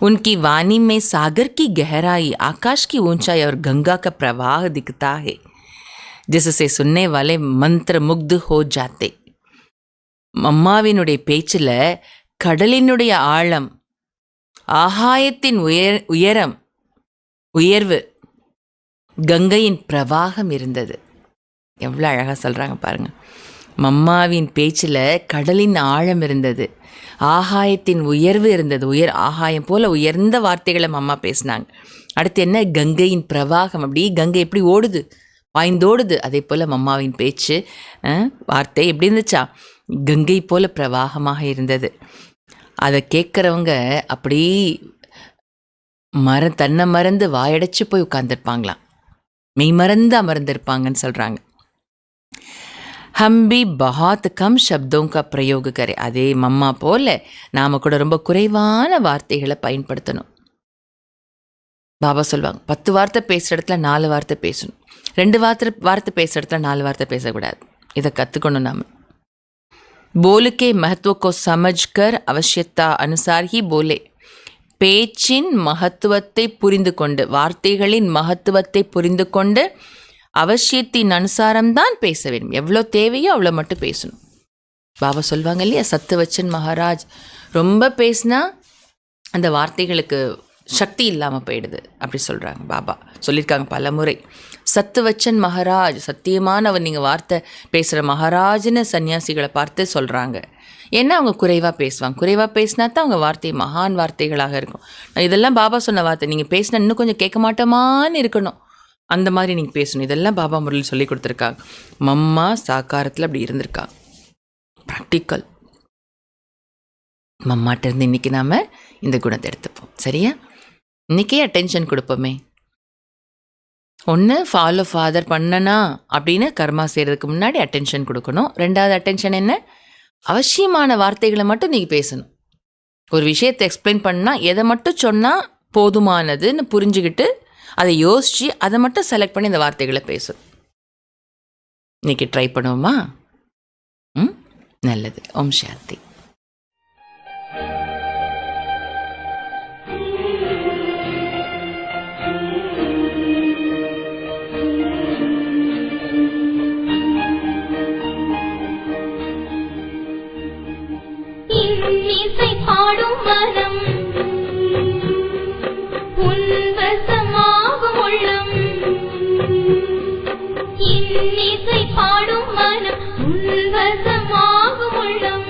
उनकी वाणी में सागर की गहराई, आकाश की ऊंचाई और गंगा का प्रवाह दिखता है, जिससे सुनने वाले मंत्र मुग्ध हो जाते. மம்மாவினுடைய பேச்சில் கடலினுடைய ஆழம், ஆகாயத்தின் உயர்வு, கங்கையின் பிரவாகம் இருந்தது. எவ்வளோ அழகாக சொல்கிறாங்க பாருங்கள். மம்மாவின் பேச்சில் கடலின் ஆழம் இருந்தது, ஆகாயத்தின் உயர்வு இருந்தது. ஆகாயம் போல் உயர்ந்த வார்த்தைகளை மம்மா பேசினாங்க. அடுத்து என்ன? கங்கையின் பிரவாகம். அப்படி கங்கை எப்படி ஓடுது, பாய்ந்தோடுது, அதே போல் மம்மாவின் பேச்சு வார்த்தை எப்படி இருந்துச்சா? கங்கை போல பிரவாகமாக இருந்தது. அதை கேட்குறவங்க அப்படி தன்னை மறந்து வாயடைச்சு போய் உட்கார்ந்துருப்பாங்களாம், மெய் மறந்து அமர்ந்திருப்பாங்கன்னு சொல்கிறாங்க. हम भी बहुत कम शब्दों का प्रयोग करें. அதே மம்மா போல நாம் கூட ரொம்ப குறைவான வார்த்தைகளை பயன்படுத்தணும். பாபா சொல்லுவாங்க, 10 வார்த்தை பேசுகிற இடத்துல 4 வார்த்தை பேசணும், 2 வார்த்தை பேசுகிற இடத்துல 4 வார்த்தை பேசக்கூடாது. இதை கற்றுக்கணும் நாம். बोल के महत्व को समझकर आवश्यकता अनुसार ही बोले. பேச்சின் மகத்துவத்தை புரிந்து கொண்டு, வார்த்தைகளின் மகத்துவத்தை புரிந்து கொண்டு அவசியத்தின் அனுசாரம்தான் பேச வேண்டும். எவ்வளோ தேவையோ அவ்வளோ மட்டும் பேசணும். பாபா சொல்லுவாங்க இல்லையா, சத்துவச்சன் மகாராஜ் ரொம்ப பேசினா அந்த வார்த்தைகளுக்கு சக்தி இல்லாமல் போயிடுது அப்படி சொல்கிறாங்க. பாபா சொல்லியிருக்காங்க பல முறை. சத்துவச்சன் மகாராஜ், சத்தியமானவர், நீங்கள் வார்த்தை பேசுகிற மகாராஜ்னு சன்னியாசிகளை பார்த்து சொல்கிறாங்க. ஏன்னா அவங்க குறைவாக பேசுவாங்க. குறைவாக பேசினா தான் அவங்க வார்த்தை மகான் வார்த்தைகளாக இருக்கும். இதெல்லாம் பாபா சொன்ன வார்த்தை. நீங்கள் பேசினா இன்னும் கொஞ்சம் கேட்க மாட்டோமான்னு இருக்கணும், அந்த மாதிரி நீங்கள் பேசணும். இதெல்லாம் பாபா முறையில் சொல்லி கொடுத்துருக்காங்க. மம்மா சாக்காரத்தில் அப்படி இருந்திருக்காங்க, ப்ராக்டிக்கல். மம்மாட்டிருந்து இன்றைக்கி நாம் இந்த குணத்தை எடுத்துப்போம். சரியா? இன்றைக்கே அட்டென்ஷன் கொடுப்போமே. ஒன்று ஃபாலோ ஃபாதர் பண்ணனா அப்படின்னு கர்மா செய்கிறதுக்கு முன்னாடி அட்டென்ஷன் கொடுக்கணும். 2வது அட்டென்ஷன் என்ன? அவசியமான வார்த்தைகளை மட்டும் நீங்கள் பேசணும். ஒரு விஷயத்தை எக்ஸ்பிளைன் பண்ணால் எதை மட்டும் சொன்னால் போதுமானதுன்னு புரிஞ்சுக்கிட்டு அதை யோசித்து அதை மட்டும் செலக்ட் பண்ணி இந்த வார்த்தைகளை பேசும். இன்றைக்கி ட்ரை பண்ணுவோமா? நல்லது. ஓம் சாந்தி. இன்னிசை பாடும் மனம் உன்வசமாகும் உள்ளம். இன்னிசை பாடும் மனம் உன்வசமாகும் உள்ளம்.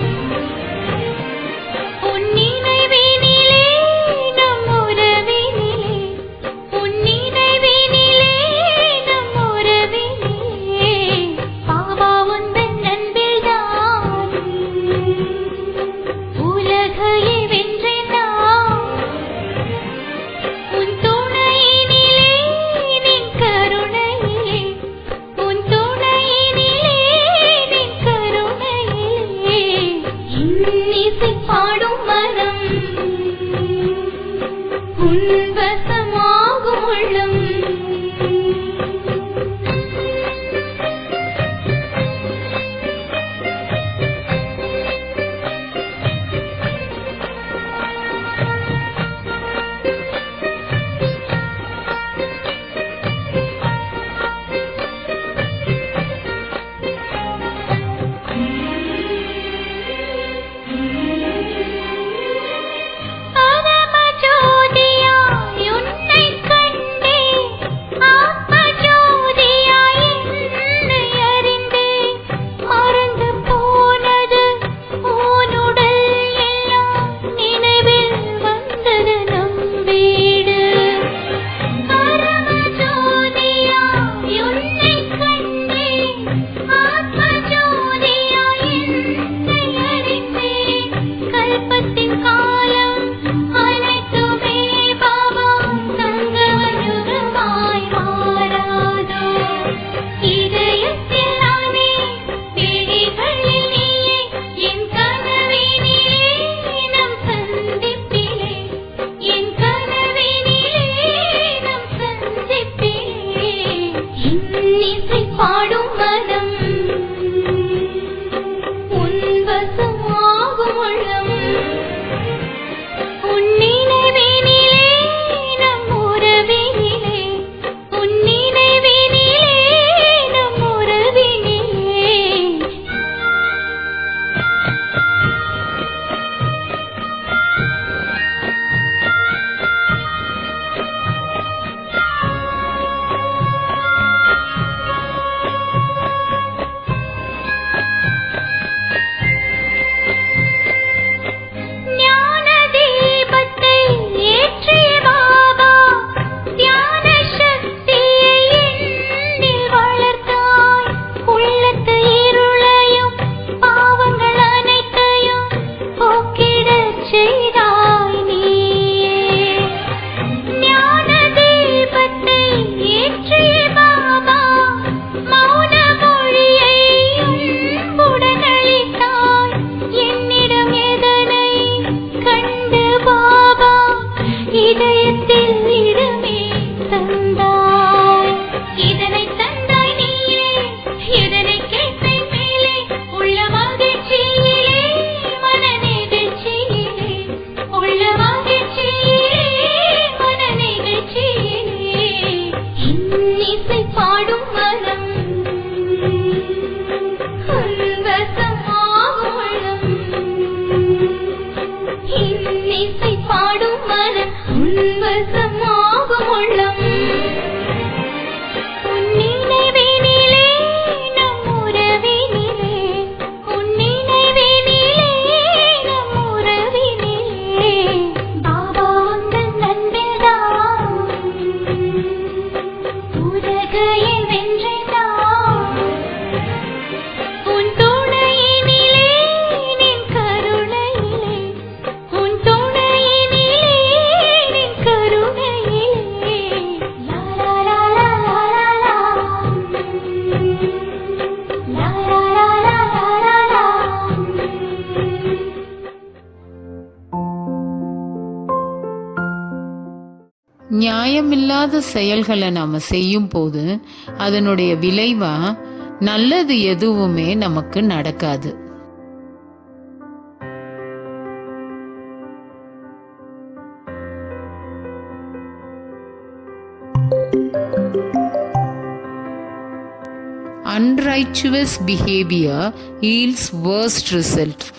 இசை பாடும் மனம் உன்வசமாகும் உள்ளம் உன் நினைவினிலே நம் உறவினிலே உன் நினைவினிலே நம் உறவினிலே பாபா உந்தன் அன்பில்தான் உலகையை வென்றினான் உன் துணையினிலே நின் கருணையிலே உன் துணையினிலே நின் கருணையிலே லா லா லா லா லா லா லா லா லா லா லா. நியாயமில்லாத செயல்களை நாம செய்யும் போது அதனுடைய விளைவா நல்லது எதுவுமே நமக்கு நடக்காது. Unrighteous behavior yields worst result.